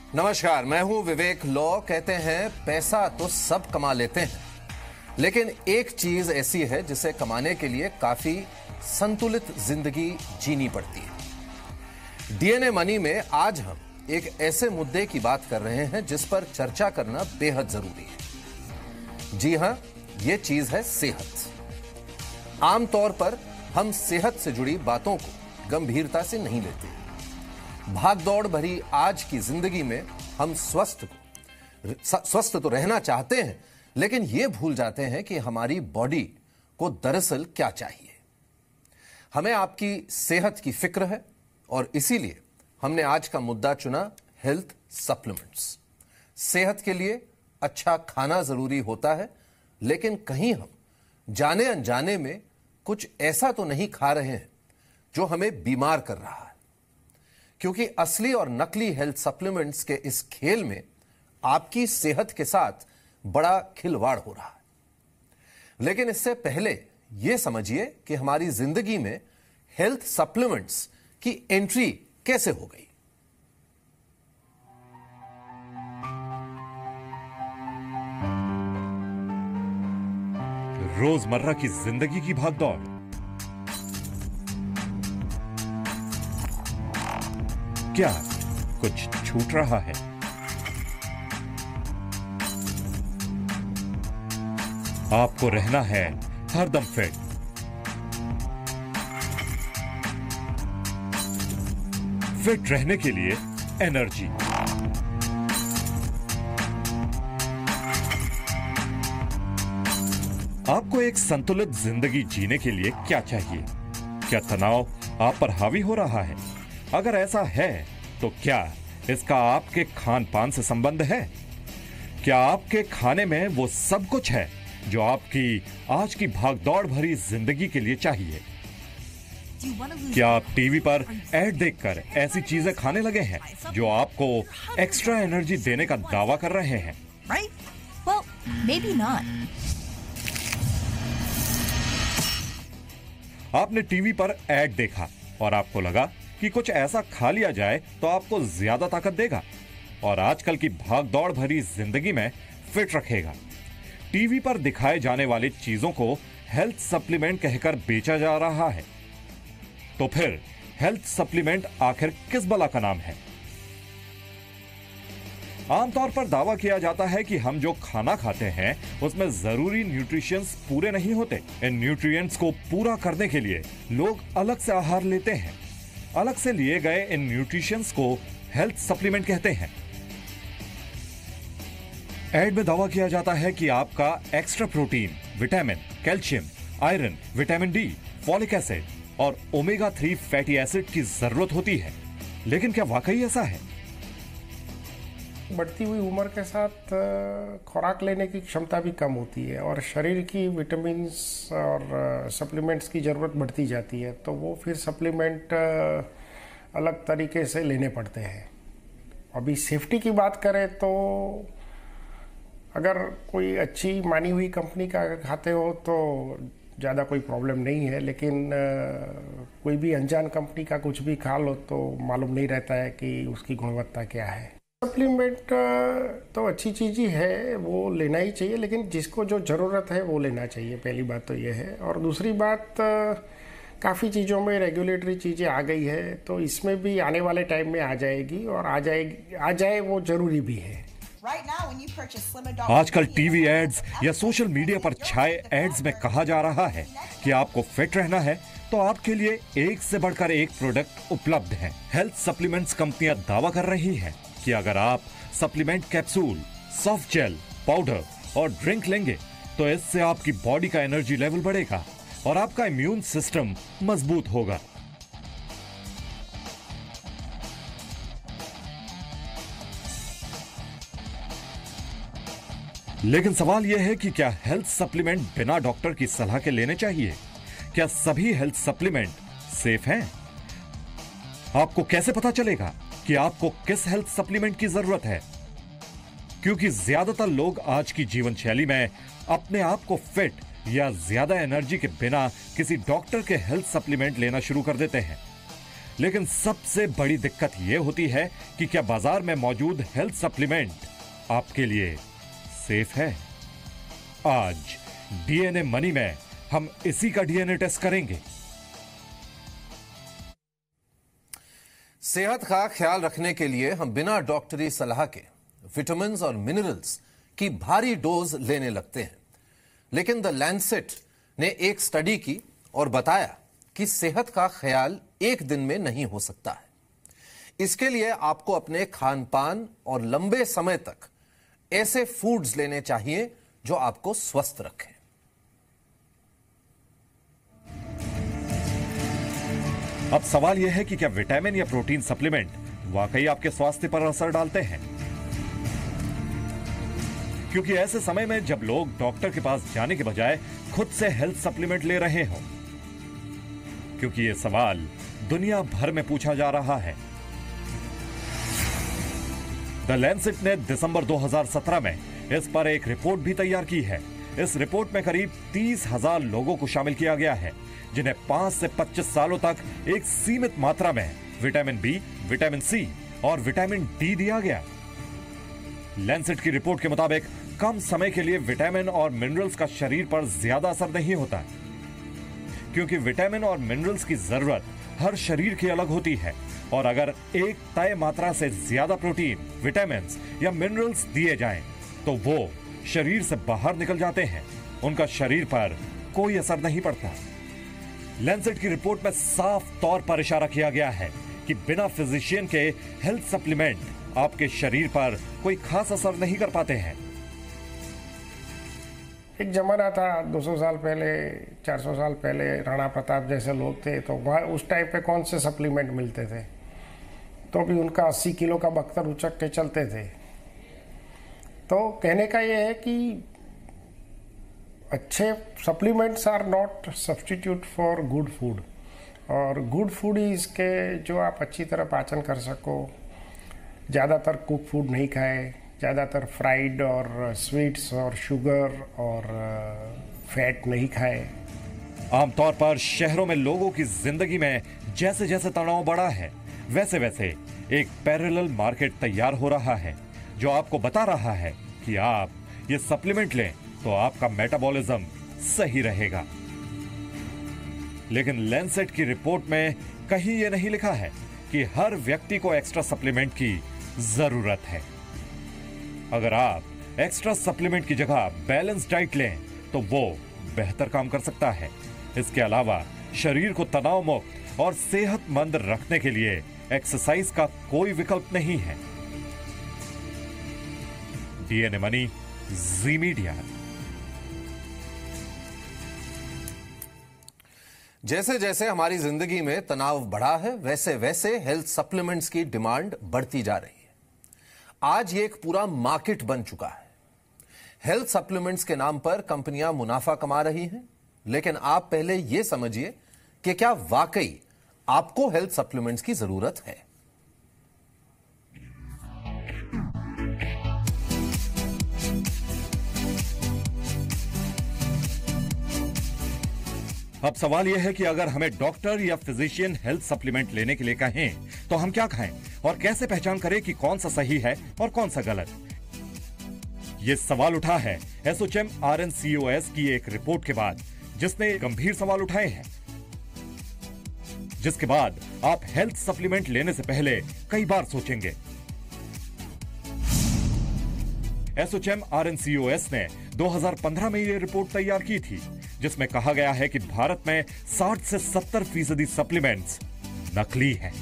नमस्कार, मैं हूं विवेक लॉ। कहते हैं पैसा तो सब कमा लेते हैं, लेकिन एक चीज ऐसी है जिसे कमाने के लिए काफी संतुलित जिंदगी जीनी पड़ती है। डीएनए मनी में आज हम एक ऐसे मुद्दे की बात कर रहे हैं जिस पर चर्चा करना बेहद जरूरी है। जी हां, यह चीज है सेहत। आमतौर पर हम सेहत से जुड़ी बातों को गंभीरता से नहीं लेते। भागदौड़ भरी आज की जिंदगी में हम स्वस्थ तो रहना चाहते हैं, लेकिन यह भूल जाते हैं कि हमारी बॉडी को दरअसल क्या चाहिए। हमें आपकी सेहत की फिक्र है और इसीलिए हमने आज का मुद्दा चुना, हेल्थ सप्लीमेंट्स। सेहत के लिए अच्छा खाना जरूरी होता है, लेकिन कहीं हम जाने अनजाने में कुछ ऐसा तो नहीं खा रहे हैं जो हमें बीमार कर रहा है। क्योंकि असली और नकली हेल्थ सप्लीमेंट्स के इस खेल में आपकी सेहत के साथ बड़ा खिलवाड़ हो रहा है। लेकिन इससे पहले यह समझिए कि हमारी जिंदगी में हेल्थ सप्लीमेंट्स की एंट्री कैसे हो गई। रोजमर्रा की जिंदगी की भागदौड़, क्या कुछ छूट रहा है? आपको रहना है हरदम फिट। फिट रहने के लिए एनर्जी, आपको एक संतुलित जिंदगी जीने के लिए क्या चाहिए? क्या तनाव आप पर हावी हो रहा है? अगर ऐसा है तो क्या इसका आपके खान पान से संबंध है? क्या आपके खाने में वो सब कुछ है जो आपकी आज की भागदौड़ भरी जिंदगी के लिए चाहिए? क्या आप टीवी पर ऐड देखकर ऐसी चीजें खाने लगे हैं जो आपको एक्स्ट्रा एनर्जी देने का दावा कर रहे हैं? Well, maybe not. आपने टीवी पर ऐड देखा और आपको लगा कि कुछ ऐसा खा लिया जाए तो आपको ज्यादा ताकत देगा और आजकल की भागदौड़ भरी जिंदगी में फिट रखेगा। टीवी पर दिखाए जाने वाली चीजों को हेल्थ सप्लीमेंट कहकर बेचा जा रहा है। तो फिर हेल्थ सप्लीमेंट आखिर किस बला का नाम है? आमतौर पर दावा किया जाता है कि हम जो खाना खाते हैं उसमें जरूरी न्यूट्रिशंस पूरे नहीं होते। इन न्यूट्रिएंट्स को पूरा करने के लिए लोग अलग से आहार लेते हैं। अलग से लिए गए इन न्यूट्रिशंस को हेल्थ सप्लीमेंट कहते हैं। ऐड में दावा किया जाता है कि आपका extra protein, vitamin, calcium, iron, vitamin D, folic acid और ओमेगा 3 फैटी एसिड की जरूरत होती है। लेकिन क्या वाकई ऐसा है? बढ़ती हुई उम्र के साथ खुराक लेने की क्षमता भी कम होती है और शरीर की विटामिन्स और सप्लीमेंट्स की ज़रूरत बढ़ती जाती है, तो वो फिर सप्लीमेंट अलग तरीके से लेने पड़ते हैं। अभी सेफ्टी की बात करें तो अगर कोई अच्छी मानी हुई कंपनी का अगर खाते हो तो ज़्यादा कोई प्रॉब्लम नहीं है, लेकिन कोई भी अनजान कंपनी का कुछ भी खा लो तो मालूम नहीं रहता है कि उसकी गुणवत्ता क्या है। सप्लीमेंट तो अच्छी चीज़ ही है, वो लेना ही चाहिए, लेकिन जिसको जो ज़रूरत है वो लेना चाहिए। पहली बात तो ये है। और दूसरी बात, काफ़ी चीज़ों में रेगुलेटरी चीज़ें आ गई है, तो इसमें भी आने वाले टाइम में आ जाएगी और आ जाए वो ज़रूरी भी है। आजकल टीवी एड्स या सोशल मीडिया पर छाए एड्स में कहा जा रहा है कि आपको फिट रहना है तो आपके लिए एक से बढ़कर एक प्रोडक्ट उपलब्ध है। हेल्थ सप्लीमेंट्स कंपनियां दावा कर रही हैं कि अगर आप supplement capsule, soft gel, powder और ड्रिंक लेंगे तो इससे आपकी बॉडी का एनर्जी लेवल बढ़ेगा और आपका इम्यून सिस्टम मजबूत होगा। लेकिन सवाल यह है कि क्या हेल्थ सप्लीमेंट बिना डॉक्टर की सलाह के लेने चाहिए? क्या सभी हेल्थ सप्लीमेंट सेफ हैं? आपको कैसे पता चलेगा कि आपको किस हेल्थ सप्लीमेंट की जरूरत है? क्योंकि ज्यादातर लोग आज की जीवन शैली में अपने आप को फिट या ज्यादा एनर्जी के बिना किसी डॉक्टर के हेल्थ सप्लीमेंट लेना शुरू कर देते हैं। लेकिन सबसे बड़ी दिक्कत यह होती है कि क्या बाजार में मौजूद हेल्थ सप्लीमेंट आपके लिए सेफ है। आज डीएनए मनी में हम इसी का डीएनए टेस्ट करेंगे। सेहत का ख्याल रखने के लिए हम बिना डॉक्टरी सलाह के विटामिन्स और मिनरल्स की भारी डोज लेने लगते हैं, लेकिन द लैंसेट ने एक स्टडी की और बताया कि सेहत का ख्याल एक दिन में नहीं हो सकता है। इसके लिए आपको अपने खान पान और लंबे समय तक ऐसे फूड्स लेने चाहिए जो आपको स्वस्थ रखें। अब सवाल यह है कि क्या विटामिन या प्रोटीन सप्लीमेंट वाकई आपके स्वास्थ्य पर असर डालते हैं, क्योंकि ऐसे समय में जब लोग डॉक्टर के पास जाने के बजाय खुद से हेल्थ सप्लीमेंट ले रहे हों, क्योंकि यह सवाल दुनिया भर में पूछा जा रहा है। द लैंसेट ने दिसंबर 2017 में इस पर एक रिपोर्ट भी तैयार की है। इस रिपोर्ट में करीब 30,000 लोगों को शामिल किया गया है, जिन्हें 5 से 25 सालों तक एक सीमित मात्रा में विटामिन बी, विटामिन सी और विटामिन डी दिया गया। लैंसेट की रिपोर्ट के मुताबिक कम समय के लिए विटामिन और मिनरल्स का शरीर पर ज्यादा असर नहीं होता, क्योंकि विटामिन और मिनरल्स की जरूरत हर शरीर की अलग होती है, और अगर एक तय मात्रा से ज्यादा प्रोटीन, विटामिन या मिनरल्स दिए जाएं, तो वो शरीर से बाहर निकल जाते हैं, उनका शरीर पर कोई असर नहीं पड़ता। लैंसेट की रिपोर्ट में साफ तौर पर इशारा किया गया है कि बिना फिजिशियन के हेल्थ सप्लीमेंट आपके शरीर पर कोई खास असर नहीं कर पाते हैं। एक जमाना था 200 साल पहले, 400 साल पहले, राणा प्रताप जैसे लोग थे, तो वहाँ उस टाइप पे कौन से सप्लीमेंट मिलते थे, तो भी उनका 80 किलो का बख्तर उचक के चलते थे। तो कहने का ये है कि अच्छे supplements are not substitute for good food, और गुड फूड ही इसके जो आप अच्छी तरह पाचन कर सको। ज़्यादातर कुक फूड नहीं खाए, ज़्यादातर फ्राइड और स्वीट्स और शुगर और फैट नहीं खाए। आमतौर पर शहरों में लोगों की जिंदगी में जैसे जैसे तनाव बढ़ा है, वैसे वैसे एक पैरेलल मार्केट तैयार हो रहा है, जो आपको बता रहा है कि आप ये सप्लीमेंट लें तो आपका मेटाबॉलिज्म सही रहेगा। लेकिन लैंसेट की रिपोर्ट में कहीं ये नहीं लिखा है कि हर व्यक्ति को एक्स्ट्रा सप्लीमेंट की जरूरत है। अगर आप एक्स्ट्रा सप्लीमेंट की जगह बैलेंस डाइट लें तो वो बेहतर काम कर सकता है। इसके अलावा शरीर को तनाव मुक्त और सेहतमंद रखने के लिए एक्सरसाइज का कोई विकल्प नहीं है। डीएनए मनी, जी मीडिया। जैसे जैसे हमारी जिंदगी में तनाव बढ़ा है, वैसे वैसे हेल्थ सप्लीमेंट्स की डिमांड बढ़ती जा रही है। आज ये एक पूरा मार्केट बन चुका है। हेल्थ सप्लीमेंट्स के नाम पर कंपनियां मुनाफा कमा रही हैं, लेकिन आप पहले यह समझिए कि क्या वाकई आपको हेल्थ सप्लीमेंट्स की जरूरत है। अब सवाल यह है कि अगर हमें डॉक्टर या फिजिशियन हेल्थ सप्लीमेंट लेने के लिए कहें तो हम क्या खाएं और कैसे पहचान करें कि कौन सा सही है और कौन सा गलत। यह सवाल उठा है एसोचेम RNCOS की एक रिपोर्ट के बाद, जिसने गंभीर सवाल उठाए हैं, जिसके बाद आप हेल्थ सप्लीमेंट लेने से पहले कई बार सोचेंगे। एसोचेम RNCOS ने 2015 में यह रिपोर्ट तैयार की थी, जिसमें कहा गया है कि भारत में 60 से 70% सप्लीमेंट्स नकली हैं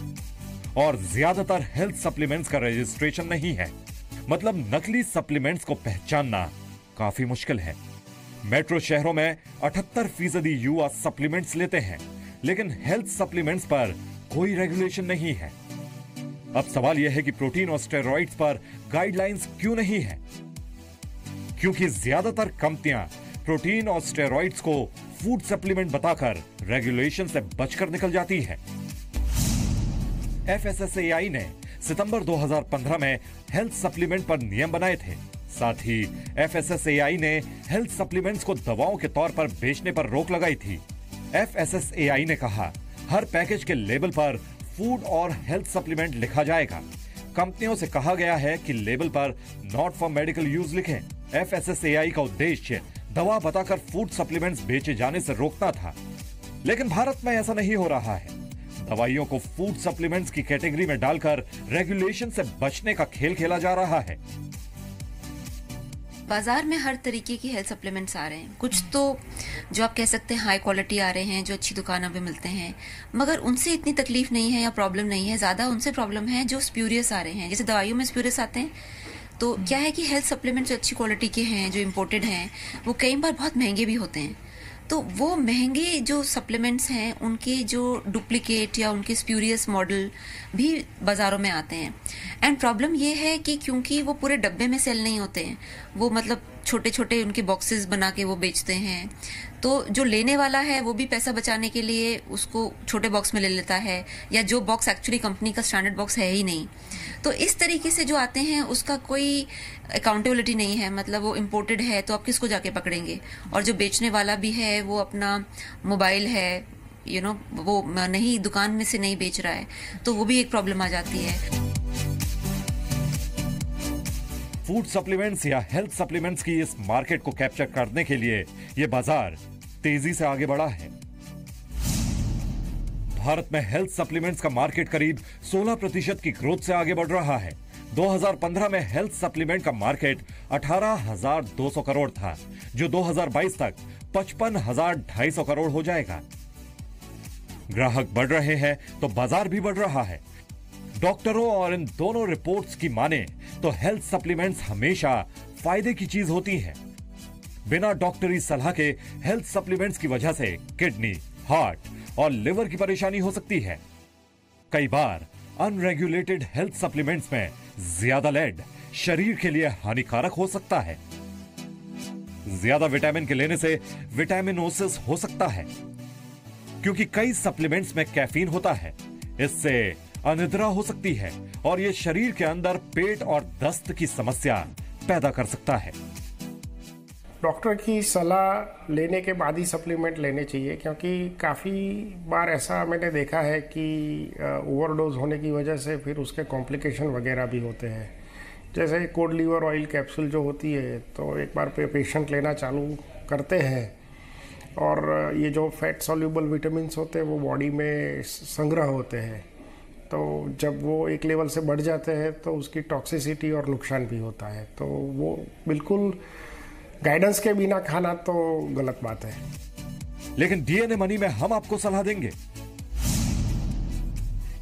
और ज्यादातर हेल्थ सप्लीमेंट्स का रजिस्ट्रेशन नहीं है। मतलब नकली सप्लीमेंट्स को पहचानना काफी मुश्किल है। मेट्रो शहरों में 78% युवा सप्लीमेंट्स लेते हैं, लेकिन हेल्थ सप्लीमेंट्स पर कोई रेगुलेशन नहीं है। अब सवाल यह है कि प्रोटीन और स्टेरॉइड्स पर गाइडलाइंस क्यों नहीं है? क्योंकि ज्यादातर कंपनियां प्रोटीन और स्टेरॉइड्स को फूड सप्लीमेंट बताकर रेगुलेशन से बचकर निकल जाती है। FSSAI ने सितंबर 2015 में हेल्थ सप्लीमेंट पर नियम बनाए थे। साथ ही FSSAI ने हेल्थ सप्लीमेंट्स को दवाओं के तौर पर बेचने पर रोक लगाई थी। FSSAI ने कहा, हर पैकेज के लेबल पर फूड और हेल्थ सप्लीमेंट लिखा जाएगा। कंपनियों से कहा गया है कि लेबल पर नॉट फॉर मेडिकल यूज लिखें। FSSAI का उद्देश्य दवा बताकर फूड सप्लीमेंट्स बेचे जाने से रोकना था, लेकिन भारत में ऐसा नहीं हो रहा है। दवाइयों को फूड सप्लीमेंट्स की कैटेगरी में डालकर रेगुलेशन से बचने का खेल खेला जा रहा है। बाजार में हर तरीके की हेल्थ सप्लीमेंट्स आ रहे हैं। कुछ तो जो आप कह सकते हैं हाई क्वालिटी आ रहे हैं, जो अच्छी दुकानों पे मिलते हैं, मगर उनसे इतनी तकलीफ नहीं है या प्रॉब्लम नहीं है। ज्यादा उनसे प्रॉब्लम है जो स्प्यूरियस आ रहे हैं। जैसे दवाइयों में स्प्यूरियस आते हैं, तो क्या है कि हेल्थ सप्लीमेंट्स जो अच्छी क्वालिटी के हैं, जो इम्पोर्टेड हैं, वो कई बार बहुत महंगे भी होते हैं। तो वो महंगे जो सप्लीमेंट्स हैं, उनके जो डुप्लीकेट या उनके स्प्यूरियस मॉडल भी बाजारों में आते हैं। एंड प्रॉब्लम ये है कि क्योंकि वो पूरे डब्बे में सेल नहीं होते हैं, वो मतलब छोटे छोटे उनके बॉक्सेस बना के वो बेचते हैं। तो जो लेने वाला है वो भी पैसा बचाने के लिए उसको छोटे बॉक्स में ले लेता है, या जो बॉक्स एक्चुअली कंपनी का स्टैंडर्ड बॉक्स है ही नहीं। तो इस तरीके से जो आते हैं उसका कोई अकाउंटेबिलिटी नहीं है। मतलब वो इम्पोर्टेड है तो आप किसको जाके पकड़ेंगे, और जो बेचने वाला भी है वो अपना मोबाइल है, वो नहीं दुकान में से नहीं बेच रहा है, तो वो भी एक प्रॉब्लम आ जाती है। फूड सप्लीमेंट्स या हेल्थ सप्लीमेंट्स की इस मार्केट को कैप्चर करने के लिए यह बाजार तेजी से आगे बढ़ा है। भारत में हेल्थ सप्लीमेंट्स का मार्केट करीब 16% की ग्रोथ से आगे बढ़ रहा है। 2015 में हेल्थ सप्लीमेंट का मार्केट 18,200 करोड़ था, जो 2022 तक 55,250 करोड़ हो जाएगा। ग्राहक बढ़ रहे हैं तो बाजार भी बढ़ रहा है। डॉक्टरों और इन दोनों रिपोर्ट्स की माने तो हेल्थ सप्लीमेंट्स हमेशा फायदे की चीज होती हैं। बिना डॉक्टरी सलाह के हेल्थ सप्लीमेंट्स की वजह से किडनी, हार्ट और लिवर की परेशानी हो सकती है। कई बार अनरेगुलेटेड हेल्थ सप्लीमेंट्स में ज्यादा लेड शरीर के लिए हानिकारक हो सकता है। ज्यादा विटामिन के लेने से विटामिनोसिस हो सकता है, क्योंकि कई सप्लीमेंट्स में कैफीन होता है। इससे अनिद्रा हो सकती है और यह शरीर के अंदर पेट और दस्त की समस्या पैदा कर सकता है। डॉक्टर की सलाह लेने के बाद ही सप्लीमेंट लेने चाहिए, क्योंकि काफ़ी बार ऐसा मैंने देखा है कि ओवरडोज होने की वजह से फिर उसके कॉम्प्लिकेशन वगैरह भी होते हैं। जैसे कोड लीवर ऑयल कैप्सूल जो होती है, तो एक बार पेशेंट लेना चालू करते हैं और ये जो फैट सॉल्यूबल विटामिन्स होते हैं वो बॉडी में संग्रह होते हैं, तो जब वो एक लेवल से बढ़ जाते हैं तो उसकी टॉक्सिसिटी और नुकसान भी होता है। तो वो बिल्कुल गाइडेंस के बिना खाना तो गलत बात है। लेकिन डीएनए मनी में हम आपको सलाह देंगे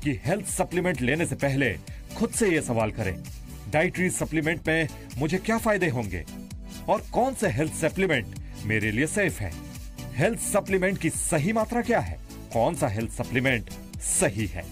कि हेल्थ सप्लीमेंट लेने से पहले खुद से यह सवाल करें, डाइटरी सप्लीमेंट में मुझे क्या फायदे होंगे और कौन से हेल्थ सप्लीमेंट मेरे लिए सेफ है। हेल्थ सप्लीमेंट की सही मात्रा क्या है, कौन सा हेल्थ सप्लीमेंट सही है।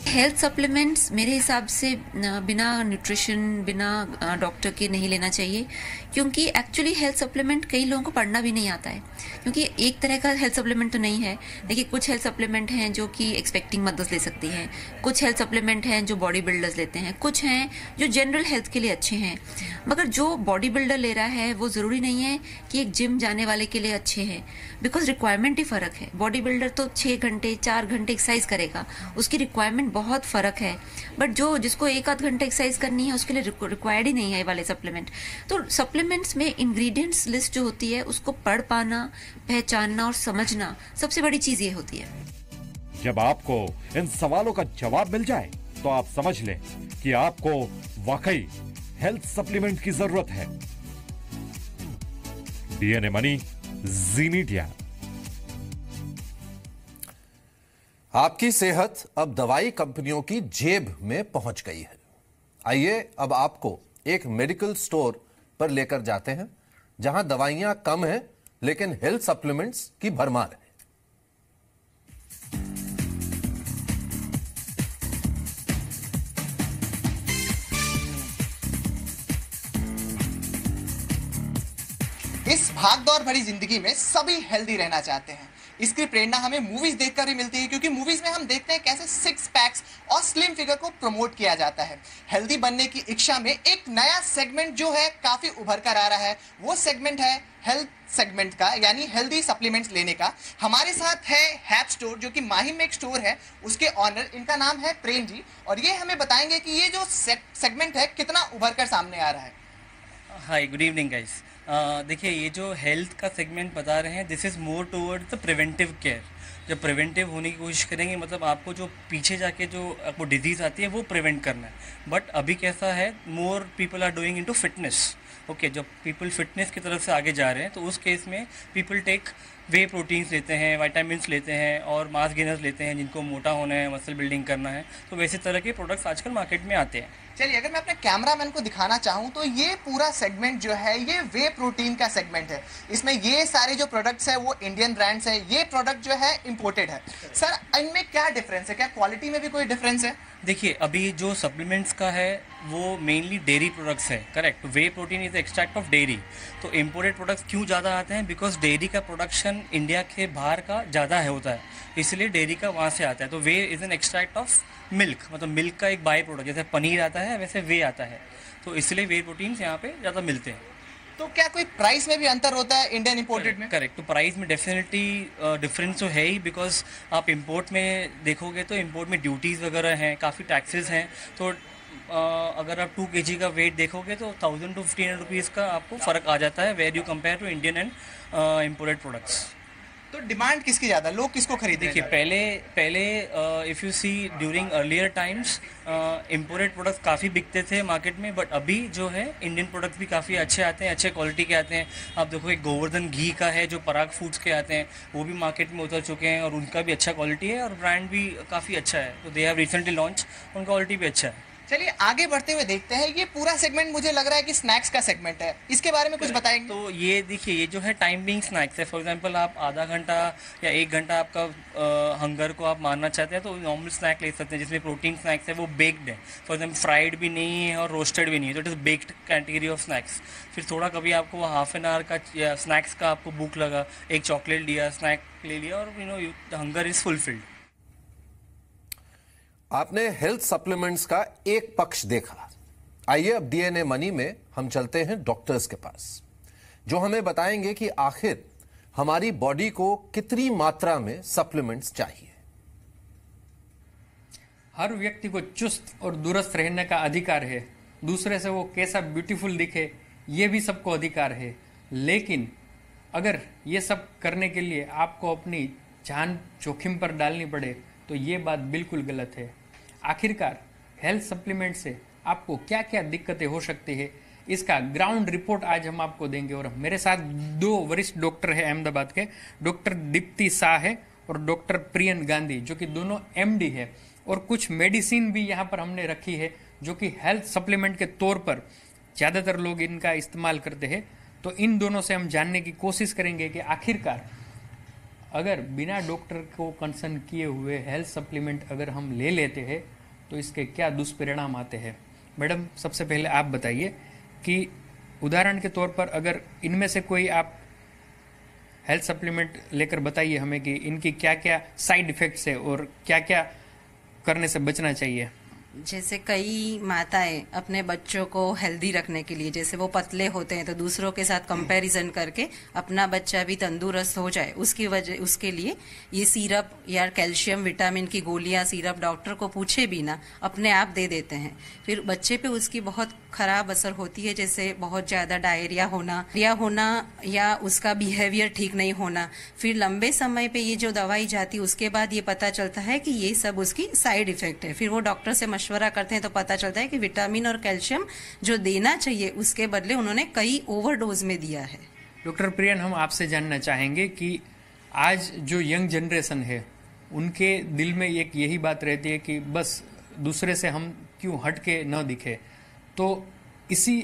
हेल्थ सप्लीमेंट्स मेरे हिसाब से बिना न्यूट्रिशन, बिना डॉक्टर के नहीं लेना चाहिए, क्योंकि एक्चुअली हेल्थ सप्लीमेंट कई लोगों को पढ़ना भी नहीं आता है। क्योंकि एक तरह का हेल्थ सप्लीमेंट तो नहीं है। देखिए, कुछ हेल्थ सप्लीमेंट हैं जो कि एक्सपेक्टिंग मदर्स ले सकती हैं, कुछ हेल्थ सप्लीमेंट हैं जो बॉडी बिल्डर्स लेते हैं, कुछ हैं जो जनरल हेल्थ के लिए अच्छे हैं। मगर जो बॉडी बिल्डर ले रहा है वो ज़रूरी नहीं है कि एक जिम जाने वाले के लिए अच्छे हैं, बिकॉज रिक्वायरमेंट ही फ़र्क है। बॉडी बिल्डर तो 6 घंटे 4 घंटे एक्सरसाइज करेगा, उसकी रिक्वायरमेंट बहुत फ़र्क है। बट जिसको 1-8 घंटे एक्सरसाइज करनी है उसके लिए रिक्वायर्ड ही नहीं है ये वाले सप्लीमेंट। तो सप्लीमेंट्स में इंग्रेडिएंट्स लिस्ट जो होती है उसको पढ़ पाना, पहचानना और समझना सबसे बड़ी चीज ये होती है। जब आपको इन सवालों का जवाब मिल जाए तो आप समझ लें कि आपको वाकई हेल्थ सप्लीमेंट की जरूरत है। डीएनए मनी, जी मीडिया। आपकी सेहत अब दवाई कंपनियों की जेब में पहुंच गई है। आइए अब आपको एक मेडिकल स्टोर पर लेकर जाते हैं जहां दवाइयां कम हैं लेकिन हेल्थ सप्लीमेंट्स की भरमार है। इस भागदौड़ भरी जिंदगी में सभी हेल्दी रहना चाहते हैं, इसकी प्रेरणा हमें मूवीज देखकर ही मिलती है, क्योंकि मूवीज में हम देखते हैं कैसे सिक्स पैक्स और स्लिम फिगर को प्रमोट किया जाता है। हेल्दी बनने की इच्छा में एक नया सेगमेंट जो है काफी उभर कर आ रहा है, वो सेगमेंट है हेल्थ सेगमेंट का, यानी हेल्दी सप्लीमेंट्स लेने का। हमारे साथ है हैप स्टोर, जो कि माहिम में एक स्टोर है, उसके ऑनर, इनका नाम है प्रेम जी, और ये हमें बताएंगे कि ये जो सेगमेंट है कितना उभर कर सामने आ रहा है। हाय, गुड इवनिंग गाइस। देखिए, ये जो हेल्थ का सेगमेंट बता रहे हैं, this is more towards the preventive care. जब प्रिवेंटिव होने की कोशिश करेंगे, मतलब आपको जो पीछे जाके जो आपको डिजीज़ आती है वो प्रिवेंट करना है। बट अभी कैसा है, more people are doing into fitness. Okay, जब पीपल फिटनेस की तरफ से आगे जा रहे हैं तो उस केस में पीपल टेक वे प्रोटीन्स लेते हैं, विटामिन्स लेते हैं और मास गेनर्स लेते हैं, जिनको मोटा होना है, मसल बिल्डिंग करना है। तो वैसे तरह के प्रोडक्ट्स आजकल मार्केट में आते हैं। चलिए, अगर मैं अपने कैमरामैन को दिखाना चाहूँ तो ये पूरा सेगमेंट जो है ये वे प्रोटीन का सेगमेंट है। इसमें ये सारे जो प्रोडक्ट्स है वो इंडियन ब्रांड्स है, ये प्रोडक्ट जो है इंपोर्टेड है। सर, इनमें क्या डिफरेंस है? क्या क्वालिटी में भी कोई डिफरेंस है? देखिए, अभी जो सप्लीमेंट्स का है वो मेनली डेयरी प्रोडक्ट्स है, correct. Way protein is extract of dairy. तो इम्पोर्टेड प्रोडक्ट्स क्यों ज़्यादा आते हैं? बिकॉज डेयरी का प्रोडक्शन इंडिया के बाहर का ज़्यादा है होता है, इसलिए डेयरी का वहाँ से आता है। तो वे is an extract of milk, मतलब मिल्क का एक बाई प्रोडक्ट। जैसे पनीर आता है वैसे वे आता है, तो इसलिए वे प्रोटीन्स यहाँ पे ज़्यादा मिलते हैं। तो क्या कोई प्राइस में भी अंतर होता है इंडियन इंपोर्टेड में? करेक्ट। तो प्राइस में डेफिनेटली डिफरेंस तो है ही, बिकॉज आप इंपोर्ट में देखोगे तो इंपोर्ट में ड्यूटीज़ वगैरह हैं, काफ़ी टैक्सेस हैं। तो अगर आप 2 kg का वेट देखोगे तो 1000 to 1500 रुपीज़ का आपको फ़र्क आ जाता है, where you compare to Indian and imported products. तो डिमांड किसकी ज़्यादा, लोग किसको खरीदते हैं? देखिए, पहले if you see during earlier times imported products काफ़ी बिकते थे मार्केट में, बट अभी जो है इंडियन प्रोडक्ट्स भी काफ़ी अच्छे आते हैं, अच्छे क्वालिटी के आते हैं। आप देखो, एक गोवर्धन घी का है जो पराग फूड्स के आते हैं, वो भी मार्केट में उतर चुके हैं और उनका भी अच्छा क्वालिटी है और ब्रांड भी काफ़ी अच्छा है। तो दे हैव रिसेंटली लॉन्च, उनका क्वालिटी भी अच्छा है। चलिए आगे बढ़ते हुए देखते हैं। ये पूरा सेगमेंट मुझे लग रहा है कि स्नैक्स का सेगमेंट है, इसके बारे में कुछ बताएंगे? तो ये देखिए, ये जो है टाइम बिंग स्नैक्स है। फॉर एग्जांपल, आप आधा घंटा या 1 घंटा आपका हंगर को आप मारना चाहते हैं तो नॉर्मल स्नैक ले सकते हैं, जिसमें प्रोटीन स्नैक्स है वो बेक्ड है। फॉर एग्जाम्पल, फ्राइड भी नहीं है और रोस्टेड भी नहीं है, तो it is baked category of snacks. फिर थोड़ा कभी आपको हाफ एन आवर का या स्नैक्स का आपको भूख लगा, एक चॉकलेट लिया, स्नैक ले लिया और हंगर इज़ फुलफिल्ड। आपने हेल्थ सप्लीमेंट्स का एक पक्ष देखा। आइए अब डीएनए मनी में हम चलते हैं डॉक्टर्स के पास, जो हमें बताएंगे कि आखिर हमारी बॉडी को कितनी मात्रा में सप्लीमेंट्स चाहिए। हर व्यक्ति को चुस्त और दुरुस्त रहने का अधिकार है। दूसरे से वो कैसा ब्यूटीफुल दिखे ये भी सबको अधिकार है, लेकिन अगर ये सब करने के लिए आपको अपनी जान जोखिम पर डालनी पड़े तो ये बात बिल्कुल गलत है। आखिरकार हेल्थ सप्लीमेंट से आपको क्या क्या दिक्कतें हो सकती है, इसका ग्राउंड रिपोर्ट आज हम आपको देंगे। और मेरे साथ 2 वरिष्ठ डॉक्टर हैं अहमदाबाद के, डॉक्टर दीप्ति शाह है और डॉक्टर प्रियन गांधी, जो कि दोनों MD है। और कुछ मेडिसिन भी यहाँ पर हमने रखी है जो कि हेल्थ सप्लीमेंट के तौर पर ज़्यादातर लोग इनका इस्तेमाल करते हैं। तो इन दोनों से हम जानने की कोशिश करेंगे कि आखिरकार अगर बिना डॉक्टर को कंसर्न किए हुए हेल्थ सप्लीमेंट अगर हम ले लेते हैं तो इसके क्या दुष्परिणाम आते हैं। मैडम, सबसे पहले आप बताइए कि उदाहरण के तौर पर अगर इनमें से कोई आप हेल्थ सप्लीमेंट लेकर बताइए हमें कि इनकी क्या क्या साइड इफेक्ट्स है और क्या क्या करने से बचना चाहिए। जैसे कई माताएं अपने बच्चों को हेल्दी रखने के लिए, जैसे वो पतले होते हैं तो दूसरों के साथ कंपैरिजन करके अपना बच्चा भी तंदुरुस्त हो जाए, उसके लिए ये सिरप या कैल्शियम विटामिन की गोलियां सिरप डॉक्टर को पूछे बिना अपने आप दे देते हैं। फिर बच्चे पे उसकी बहुत खराब असर होती है, जैसे बहुत ज्यादा डायरिया होना या उसका बिहेवियर ठीक नहीं होना। फिर लंबे समय पे ये जो दवाई जाती है उसके बाद ये पता चलता है कि ये सब उसकी साइड इफेक्ट है। फिर वो डॉक्टर से मशवरा करते हैं तो पता चलता है कि विटामिन और कैल्शियम जो देना चाहिए उसके बदले उन्होंने कई ओवरडोज में दिया है। डॉक्टर प्रियन, हम आपसे जानना चाहेंगे कि आज जो यंग जनरेशन है उनके दिल में एक यही बात रहती है कि बस दूसरे से हम क्यों हट के न दिखे, तो इसी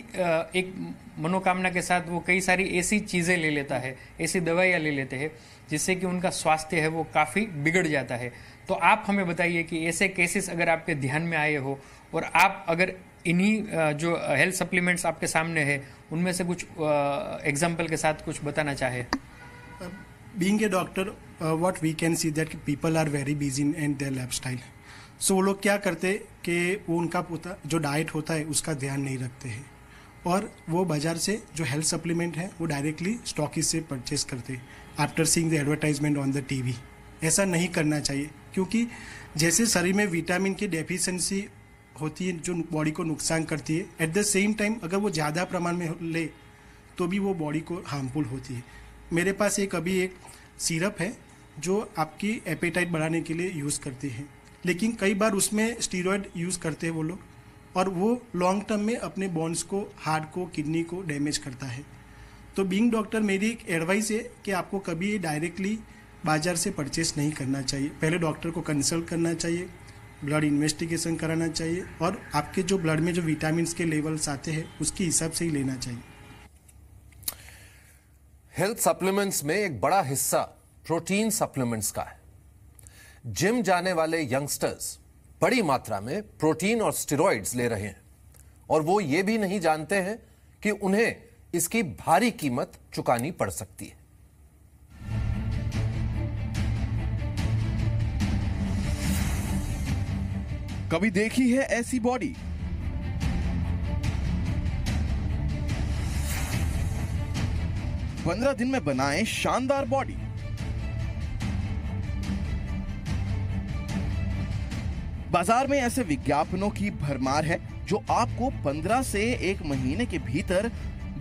एक मनोकामना के साथ वो कई सारी ऐसी चीज़ें ले लेता है, ऐसी दवाइयाँ ले लेते हैं जिससे कि उनका स्वास्थ्य है वो काफ़ी बिगड़ जाता है। तो आप हमें बताइए कि ऐसे केसेस अगर आपके ध्यान में आए हो और आप अगर इन्हीं जो हेल्थ सप्लीमेंट्स आपके सामने है उनमें से कुछ एग्जाम्पल के साथ कुछ बताना चाहे। Being a doctor what we can see that people are very busy in their lifestyle. So वो लोग क्या करते कि वो उनका जो डाइट होता है उसका ध्यान नहीं रखते हैं और वो बाजार से जो हेल्थ सप्लीमेंट है वो डायरेक्टली स्टॉकिस्ट से परचेस करते after seeing the advertisement on the TV. ऐसा नहीं करना चाहिए क्योंकि जैसे शरीर में विटामिन की डेफिशिएंसी होती है जो बॉडी को नुकसान करती है, एट द सेम टाइम अगर वो ज़्यादा प्रमाण में ले तो भी वो बॉडी को हार्मफुल होती है. मेरे पास अभी एक सिरप है जो आपकी एपेटाइट बढ़ाने के लिए यूज़ करती है, लेकिन कई बार उसमें स्टीरॉयड यूज़ करते हैं वो लोग और वो लॉन्ग टर्म में अपने बोन्स को, हार्ट को, किडनी को डैमेज करता है. तो बीइंग डॉक्टर मेरी एक एडवाइस है कि आपको कभी डायरेक्टली बाजार से परचेस नहीं करना चाहिए. पहले डॉक्टर को कंसल्ट करना चाहिए, ब्लड इन्वेस्टिगेशन कराना चाहिए और आपके जो ब्लड में जो विटामिन के लेवल्स आते हैं उसके हिसाब से ही लेना चाहिए. हेल्थ सप्लीमेंट्स में एक बड़ा हिस्सा प्रोटीन सप्लीमेंट्स का है. जिम जाने वाले यंगस्टर्स बड़ी मात्रा में प्रोटीन और स्टेरॉइड्स ले रहे हैं और वो ये भी नहीं जानते हैं कि उन्हें इसकी भारी कीमत चुकानी पड़ सकती है. कभी देखी है ऐसी बॉडी? पंद्रह दिन में बनाएं शानदार बॉडी. बाजार में ऐसे विज्ञापनों की भरमार है जो आपको 15 से 1 महीने के भीतर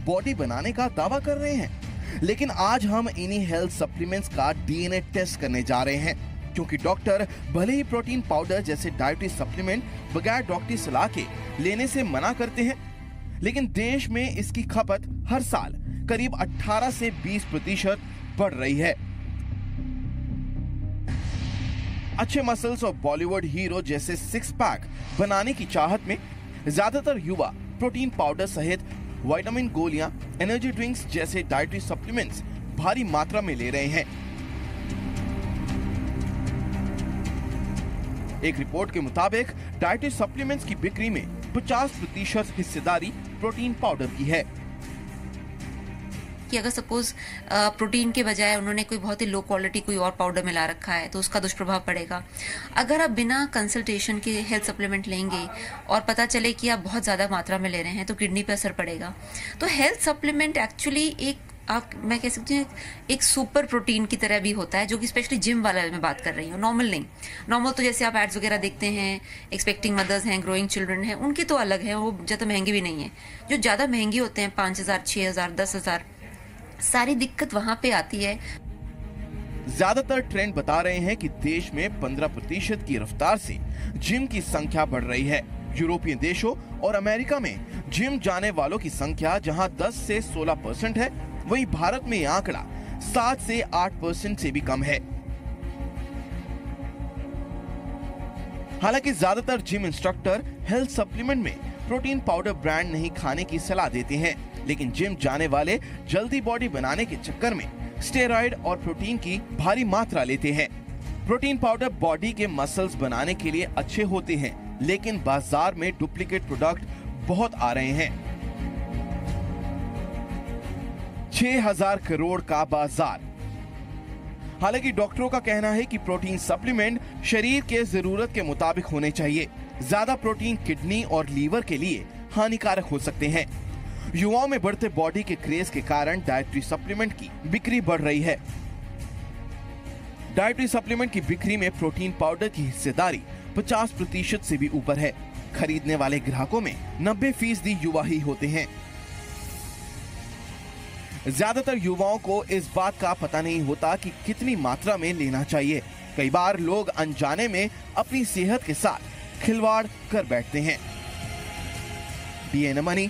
बॉडी बनाने का दावा कर रहे हैं. लेकिन आज हम इन्हीं हेल्थ सप्लीमेंट्स का डीएनए टेस्ट करने जा रहे हैं क्योंकि डॉक्टर भले ही प्रोटीन पाउडर जैसे डाइटरी सप्लीमेंट बगैर डॉक्टरी सलाह के लेने से मना करते हैं, लेकिन देश में इसकी खपत हर साल करीब 18 से 20% बढ़ रही है. अच्छे मसल्स और बॉलीवुड हीरो जैसे सिक्स पैक बनाने की चाहत में ज्यादातर युवा प्रोटीन पाउडर सहित विटामिन गोलियां, एनर्जी ड्रिंक्स जैसे डाइटरी सप्लीमेंट्स भारी मात्रा में ले रहे हैं. एक रिपोर्ट के मुताबिक डाइटरी सप्लीमेंट्स की बिक्री में 50% हिस्सेदारी प्रोटीन पाउडर की है. कि अगर सपोज प्रोटीन के बजाय उन्होंने कोई बहुत ही लो क्वालिटी कोई और पाउडर मिला रखा है तो उसका दुष्प्रभाव पड़ेगा. अगर आप बिना कंसल्टेशन के हेल्थ सप्लीमेंट लेंगे और पता चले कि आप बहुत ज़्यादा मात्रा में ले रहे हैं तो किडनी पर असर पड़ेगा. तो हेल्थ सप्लीमेंट एक्चुअली मैं कह सकती हूँ एक सुपर प्रोटीन की तरह भी होता है, जो कि स्पेशली जिम वाला मैं बात कर रही हूँ, नॉर्मल नहीं. नॉर्मल तो जैसे आप एड्स वगैरह देखते हैं, एक्सपेक्टिंग मदर्स हैं, ग्रोइंग चिल्ड्रन हैं, उनके तो अलग हैं, वो ज़्यादा महंगे भी नहीं है. जो ज़्यादा महंगी होते हैं 5,000, 6,000, 10,000, सारी दिक्कत वहां पे आती है. ज्यादातर ट्रेंड बता रहे हैं कि देश में 15% की रफ्तार से जिम की संख्या बढ़ रही है. यूरोपीय देशों और अमेरिका में जिम जाने वालों की संख्या जहां 10 से 16% है, वहीं भारत में यह आंकड़ा 7 से 8% से भी कम है. हालांकि ज्यादातर जिम इंस्ट्रक्टर हेल्थ सप्लीमेंट में प्रोटीन पाउडर ब्रांड नहीं खाने की सलाह देते हैं, लेकिन जिम जाने वाले जल्दी बॉडी बनाने के चक्कर में स्टेरॉइड और प्रोटीन की भारी मात्रा लेते हैं. प्रोटीन पाउडर बॉडी के मसल्स बनाने के लिए अच्छे होते हैं, लेकिन बाजार में डुप्लीकेट प्रोडक्ट बहुत आ रहे हैं. 6,000 करोड़ का बाजार. हालांकि डॉक्टरों का कहना है कि प्रोटीन सप्लीमेंट शरीर के जरूरत के मुताबिक होने चाहिए. ज्यादा प्रोटीन किडनी और लीवर के लिए हानिकारक हो सकते हैं. युवाओं में बढ़ते बॉडी के क्रेज के कारण डाइटरी सप्लीमेंट की बिक्री बढ़ रही है. डाइटरी सप्लीमेंट की बिक्री में प्रोटीन पाउडर की हिस्सेदारी 50% से भी ऊपर है. खरीदने वाले ग्राहकों में 90% युवा ही होते हैं. ज्यादातर युवाओं को इस बात का पता नहीं होता कि कितनी मात्रा में लेना चाहिए. कई बार लोग अनजाने में अपनी सेहत के साथ खिलवाड़ कर बैठते हैं. डीएनए मनी,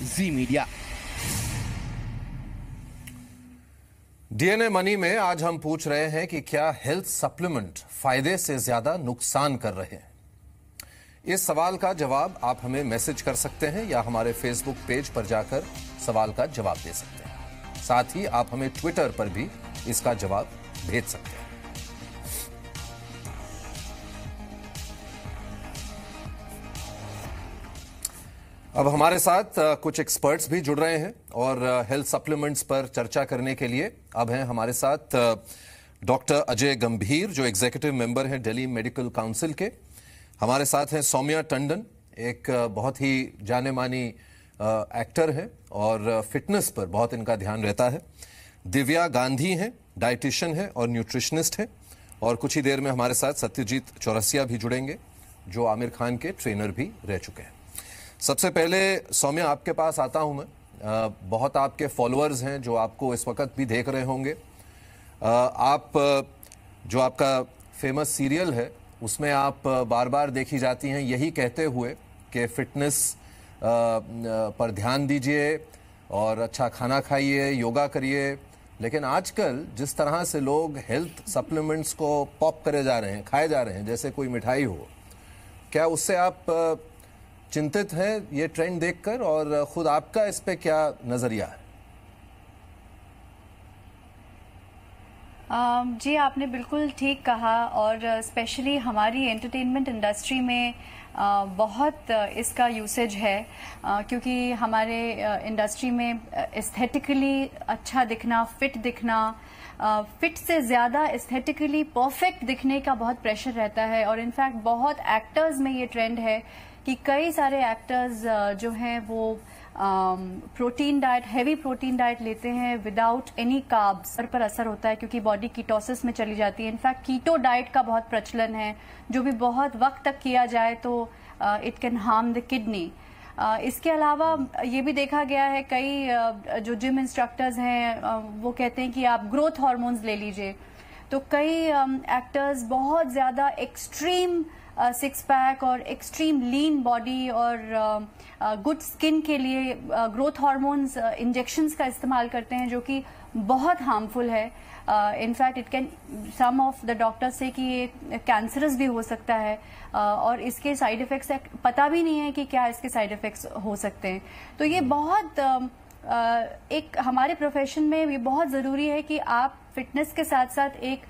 जी मीडिया. डीएनए मनी में आज हम पूछ रहे हैं कि क्या हेल्थ सप्लीमेंट फायदे से ज्यादा नुकसान कर रहे हैं. इस सवाल का जवाब आप हमें मैसेज कर सकते हैं या हमारे फेसबुक पेज पर जाकर सवाल का जवाब दे सकते हैं. साथ ही आप हमें ट्विटर पर भी इसका जवाब भेज सकते हैं. अब हमारे साथ कुछ एक्सपर्ट्स भी जुड़ रहे हैं और हेल्थ सप्लीमेंट्स पर चर्चा करने के लिए अब हैं हमारे साथ डॉक्टर अजय गंभीर जो एग्जीक्यूटिव मेंबर हैं दिल्ली मेडिकल काउंसिल के। हमारे साथ हैं सौम्या टंडन, एक बहुत ही जाने मानी एक्टर है और फिटनेस पर बहुत इनका ध्यान रहता है। दिव्या गांधी हैं, डाइटिशियन है और न्यूट्रिशनिस्ट है। और कुछ ही देर में हमारे साथ सत्यजीत चौरसिया भी जुड़ेंगे जो आमिर खान के ट्रेनर भी रह चुके हैं। सबसे पहले सौम्या आपके पास आता हूं मैं। बहुत आपके फॉलोअर्स हैं जो आपको इस वक्त भी देख रहे होंगे। आप जो आपका फेमस सीरियल है उसमें आप बार बार देखी जाती हैं यही कहते हुए कि फिटनेस पर ध्यान दीजिए और अच्छा खाना खाइए, योगा करिए। लेकिन आजकल जिस तरह से लोग हेल्थ सप्लीमेंट्स को पॉप करे जा रहे हैं, खाए जा रहे हैं जैसे कोई मिठाई हो, क्या उससे आप चिंतित हैं ये ट्रेंड देखकर और खुद आपका इस पे क्या नजरिया है? जी आपने बिल्कुल ठीक कहा और स्पेशली हमारी एंटरटेनमेंट इंडस्ट्री में बहुत इसका यूसेज है क्योंकि हमारे इंडस्ट्री में एस्थेटिकली अच्छा दिखना, फिट दिखना, फिट से ज़्यादा एस्थेटिकली परफेक्ट दिखने का बहुत प्रेशर रहता है। और इनफैक्ट बहुत एक्टर्स में ये ट्रेंड है कि कई सारे एक्टर्स जो हैं वो protein diet, heavy protein diet लेते हैं विदाउट एनी कार्ब्स। पर असर होता है क्योंकि बॉडी कीटोसिस में चली जाती है। इनफैक्ट कीटो डाइट का बहुत प्रचलन है जो भी बहुत वक्त तक किया जाए तो it can harm the kidney. इसके अलावा ये भी देखा गया है कई जो जिम इंस्ट्रक्टर्स हैं वो कहते हैं कि आप ग्रोथ हार्मोन्स ले लीजिए। तो कई एक्टर्स बहुत ज़्यादा एक्सट्रीम सिक्स पैक और एक्सट्रीम लीन बॉडी और गुड स्किन के लिए ग्रोथ हार्मोन्स इंजेक्शंस का इस्तेमाल करते हैं जो कि बहुत हार्मफुल है। In fact it can, some of the doctors से कि ये कैंसरस भी हो सकता है और इसके साइड इफेक्ट्स पता भी नहीं है कि क्या इसके साइड इफेक्ट्स हो सकते हैं। तो ये बहुत एक हमारे प्रोफेशन में ये बहुत ज़रूरी है कि आप फिटनेस के साथ साथ एक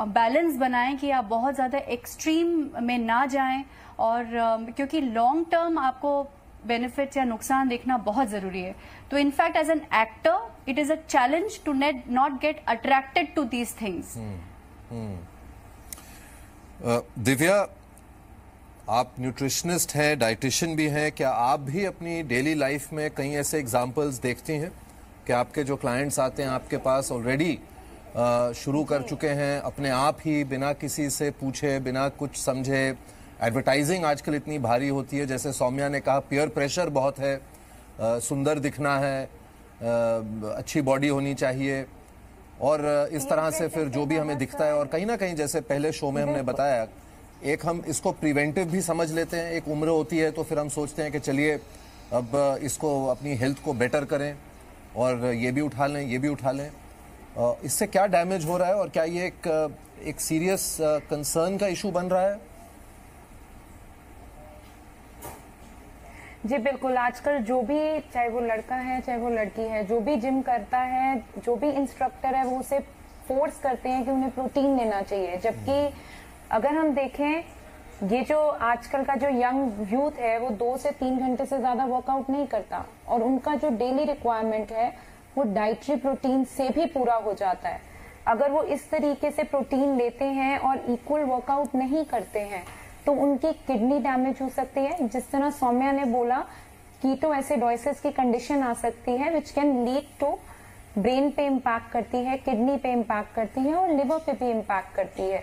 बैलेंस बनाएं कि आप बहुत ज़्यादा एक्सट्रीम में ना जाएं और क्योंकि लॉन्ग टर्म आपको बेनिफिट्स या नुकसान देखना बहुत ज़रूरी है। तो in fact as an actor it is a challenge to not get attracted to these things. Divya, आप न्यूट्रिशनिस्ट हैं, डाइटिशियन भी हैं, क्या आप भी अपनी डेली लाइफ में कई ऐसे एग्जाम्पल्स देखती हैं कि आपके जो क्लाइंट्स आते हैं आपके पास ऑलरेडी शुरू कर चुके हैं अपने आप ही बिना किसी से पूछे, बिना कुछ समझे? एडवर्टाइजिंग आजकल इतनी भारी होती है, जैसे सौम्या ने कहा पीयर प्रेशर बहुत है, सुंदर दिखना है, अच्छी बॉडी होनी चाहिए और इस तरह से फिर जो भी हमें दिखता है। और कहीं ना कहीं जैसे पहले शो में हमने बताया, एक हम इसको प्रिवेंटिव भी समझ लेते हैं। एक उम्र होती है तो फिर हम सोचते हैं कि चलिए अब इसको अपनी हेल्थ को बेटर करें और ये भी उठा लें, ये भी उठा लें। इससे क्या डैमेज हो रहा है और क्या ये एक सीरियस कंसर्न का इशू बन रहा है? जी बिल्कुल, आजकल जो भी, चाहे वो लड़का है चाहे वो लड़की है, जो भी जिम करता है, जो भी इंस्ट्रक्टर है, वो उसे फोर्स करते हैं कि उन्हें प्रोटीन लेना चाहिए। जबकि अगर हम देखें ये जो आजकल का जो यंग यूथ है वो 2 से 3 घंटे से ज्यादा वर्कआउट नहीं करता और उनका जो डेली रिक्वायरमेंट है वो डाइटरी प्रोटीन से भी पूरा हो जाता है। अगर वो इस तरीके से प्रोटीन लेते हैं और इक्वल वर्कआउट नहीं करते हैं तो उनकी किडनी डैमेज हो सकती है। जिस तरह सौम्या ने बोला, कीटो एसिडोसिस की कंडीशन आ सकती है which can lead to brain पे इम्पैक्ट करती है, किडनी पे इम्पैक्ट करती है और लिवर पे भी इम्पैक्ट करती है।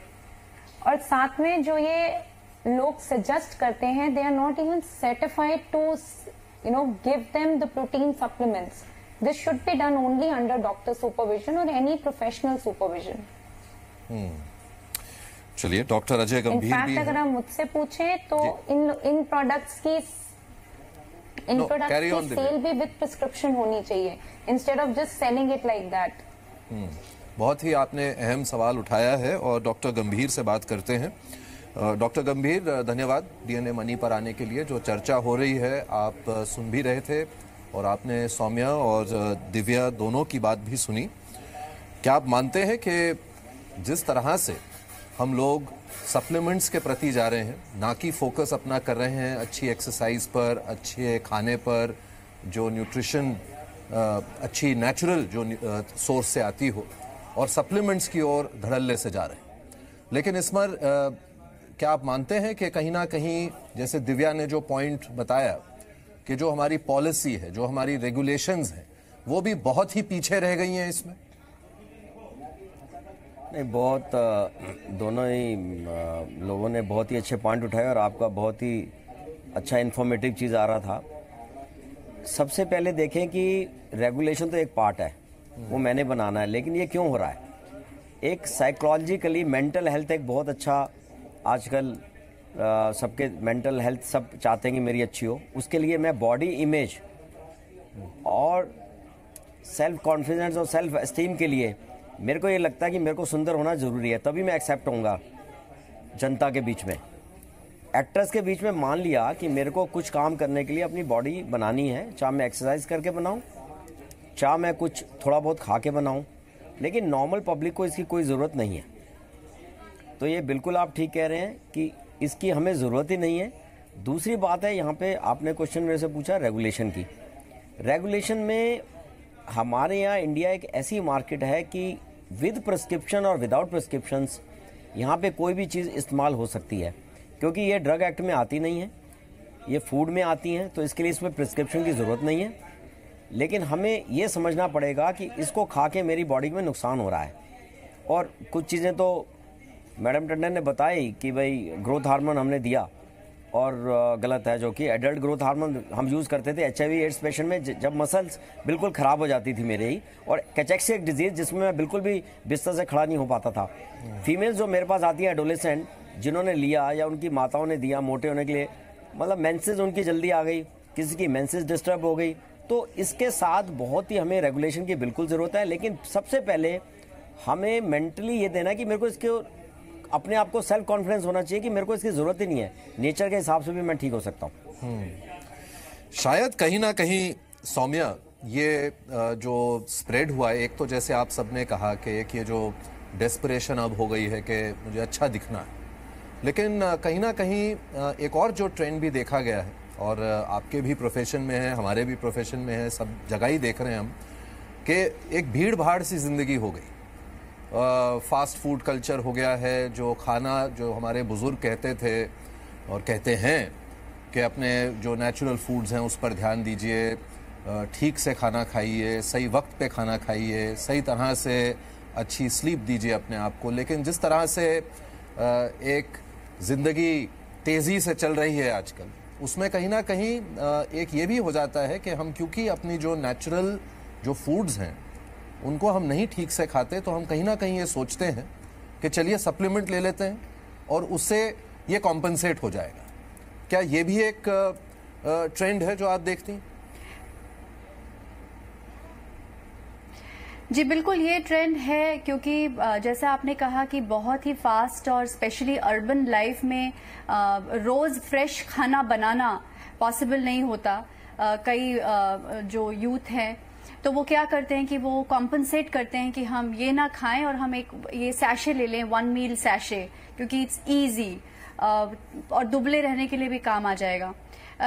और साथ में जो ये लोग सजेस्ट करते हैं, they are not even certified to give them the protein supplements. This should be done only under doctor supervision और एनी प्रोफेशनल सुपरविजन। चलिए, डॉक्टर अजय गंभीर इनफैक्ट भी अगर आप मुझसे पूछें तो इन प्रोडक्ट्स की सेल भी विद प्रिस्क्रिप्शन होनी चाहिए instead of just selling it like that. बहुत ही आपने अहम सवाल उठाया है और डॉक्टर गंभीर से बात करते हैं। डॉक्टर गंभीर, धन्यवाद डीएनए मनी पर आने के लिए। जो चर्चा हो रही है आप सुन भी रहे थे और आपने सौम्या और दिव्या दोनों की बात भी सुनी। क्या आप मानते हैं कि जिस तरह से हम लोग सप्लीमेंट्स के प्रति जा रहे हैं, ना कि फोकस अपना कर रहे हैं अच्छी एक्सरसाइज पर, अच्छे खाने पर, जो न्यूट्रिशन अच्छी नेचुरल जो सोर्स से आती हो, और सप्लीमेंट्स की ओर धड़ल्ले से जा रहे हैं। लेकिन इसमर क्या आप मानते हैं कि कहीं ना कहीं, जैसे दिव्या ने जो पॉइंट बताया कि जो हमारी पॉलिसी है, जो हमारी रेगुलेशंस हैं, वो भी बहुत ही पीछे रह गई हैं इसमें? नहीं, बहुत दोनों ही लोगों ने बहुत ही अच्छे पॉइंट उठाए और आपका बहुत ही अच्छा इन्फॉर्मेटिव चीज़ आ रहा था। सबसे पहले देखें कि रेगुलेशन तो एक पार्ट है, वो मैंने बनाना है, लेकिन ये क्यों हो रहा है? एक साइकोलॉजिकली मेंटल हेल्थ एक बहुत अच्छा, आजकल सबके मेंटल हेल्थ सब चाहते हैं कि मेरी अच्छी हो। उसके लिए मैं बॉडी इमेज और सेल्फ कॉन्फिडेंस और सेल्फ एस्टीम के लिए मेरे को ये लगता है कि मेरे को सुंदर होना ज़रूरी है, तभी मैं एक्सेप्ट होऊंगा जनता के बीच में, एक्टर्स के बीच में। मान लिया कि मेरे को कुछ काम करने के लिए अपनी बॉडी बनानी है, चाहे मैं एक्सरसाइज करके बनाऊं, चाहे मैं कुछ थोड़ा बहुत खा के बनाऊं, लेकिन नॉर्मल पब्लिक को इसकी कोई ज़रूरत नहीं है। तो ये बिल्कुल आप ठीक कह रहे हैं कि इसकी हमें ज़रूरत ही नहीं है। दूसरी बात है, यहाँ पे आपने क्वेश्चन मेरे से पूछा रेगुलेशन की। रेगुलेशन में हमारे यहाँ इंडिया एक ऐसी मार्केट है कि विद प्रिस्क्रिप्शन और विदाउट प्रिस्क्रिप्शंस यहाँ पे कोई भी चीज़ इस्तेमाल हो सकती है, क्योंकि ये ड्रग एक्ट में आती नहीं है, ये फूड में आती हैं, तो इसके लिए इसमें प्रिस्क्रिप्शन की ज़रूरत नहीं है। लेकिन हमें ये समझना पड़ेगा कि इसको खा के मेरी बॉडी में नुकसान हो रहा है। और कुछ चीज़ें तो मैडम टंडन ने बताई कि भाई ग्रोथ हार्मोन हमने दिया और गलत है, जो कि एडल्ट ग्रोथ हार्मोन हम यूज़ करते थे HIV एड्स पेशेंट में, जब मसल्स बिल्कुल ख़राब हो जाती थी मेरे ही, और कैचेक्सिक डिजीज़ जिसमें मैं बिल्कुल भी बिस्तर से खड़ा नहीं हो पाता था। फीमेल्स जो मेरे पास आती हैं एडोलेसेंट, जिन्होंने लिया या उनकी माताओं ने दिया मोटे होने के लिए, मतलब मेंसेस उनकी जल्दी आ गई, किसी की मेंसेस डिस्टर्ब हो गई। तो इसके साथ बहुत ही हमें रेगुलेशन की बिल्कुल ज़रूरत है। लेकिन सबसे पहले हमें मेंटली ये देना कि मेरे को इसके अपने आप को सेल्फ कॉन्फिडेंस होना चाहिए कि मेरे को इसकी ज़रूरत ही नहीं है, नेचर के हिसाब से भी मैं ठीक हो सकता हूँ। शायद कहीं ना कहीं सौम्या, ये जो स्प्रेड हुआ है, एक तो जैसे आप सबने कहा कि एक ये जो डेस्परेशन अब हो गई है कि मुझे अच्छा दिखना है, लेकिन कहीं ना कहीं एक और जो ट्रेंड भी देखा गया है, और आपके भी प्रोफेशन में है, हमारे भी प्रोफेशन में है, सब जगह ही देख रहे हैं हम, कि एक भीड़ भाड़ सी जिंदगी हो गई। फास्ट फूड कल्चर हो गया है, जो खाना, जो हमारे बुजुर्ग कहते थे और कहते हैं कि अपने जो नेचुरल फूड्स हैं उस पर ध्यान दीजिए, ठीक से खाना खाइए, सही वक्त पे खाना खाइए, सही तरह से अच्छी स्लीप दीजिए अपने आप को। लेकिन जिस तरह से एक ज़िंदगी तेज़ी से चल रही है आजकल, उसमें कहीं ना कहीं एक ये भी हो जाता है कि हम, क्योंकि अपनी जो नेचुरल जो फूड्स हैं उनको हम नहीं ठीक से खाते, तो हम कहीं ना कहीं ये सोचते हैं कि चलिए सप्लीमेंट ले लेते हैं और उससे ये कॉम्पनसेट हो जाएगा। क्या ये भी एक ट्रेंड है जो आप देखती हैं? जी बिल्कुल, ये ट्रेंड है, क्योंकि जैसा आपने कहा कि बहुत ही फास्ट और स्पेशली अर्बन लाइफ में रोज फ्रेश खाना बनाना पॉसिबल नहीं होता। कई जो यूथ हैं तो वो क्या करते हैं कि वो कॉम्पनसेट करते हैं कि हम ये ना खाएं और हम एक ये सैशे ले लें, 1 मील सैशे, क्योंकि इट्स इजी और दुबले रहने के लिए भी काम आ जाएगा।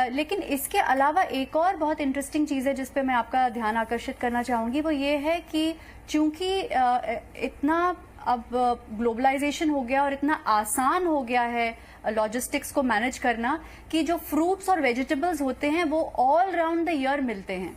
लेकिन इसके अलावा एक और बहुत इंटरेस्टिंग चीज़ है जिस पे मैं आपका ध्यान आकर्षित करना चाहूंगी, वो ये है कि चूंकि इतना अब ग्लोबलाइजेशन हो गया और इतना आसान हो गया है लॉजिस्टिक्स को मैनेज करना, कि जो फ्रूट्स और वेजिटेबल्स होते हैं वो ऑल राउंड द ईयर मिलते हैं।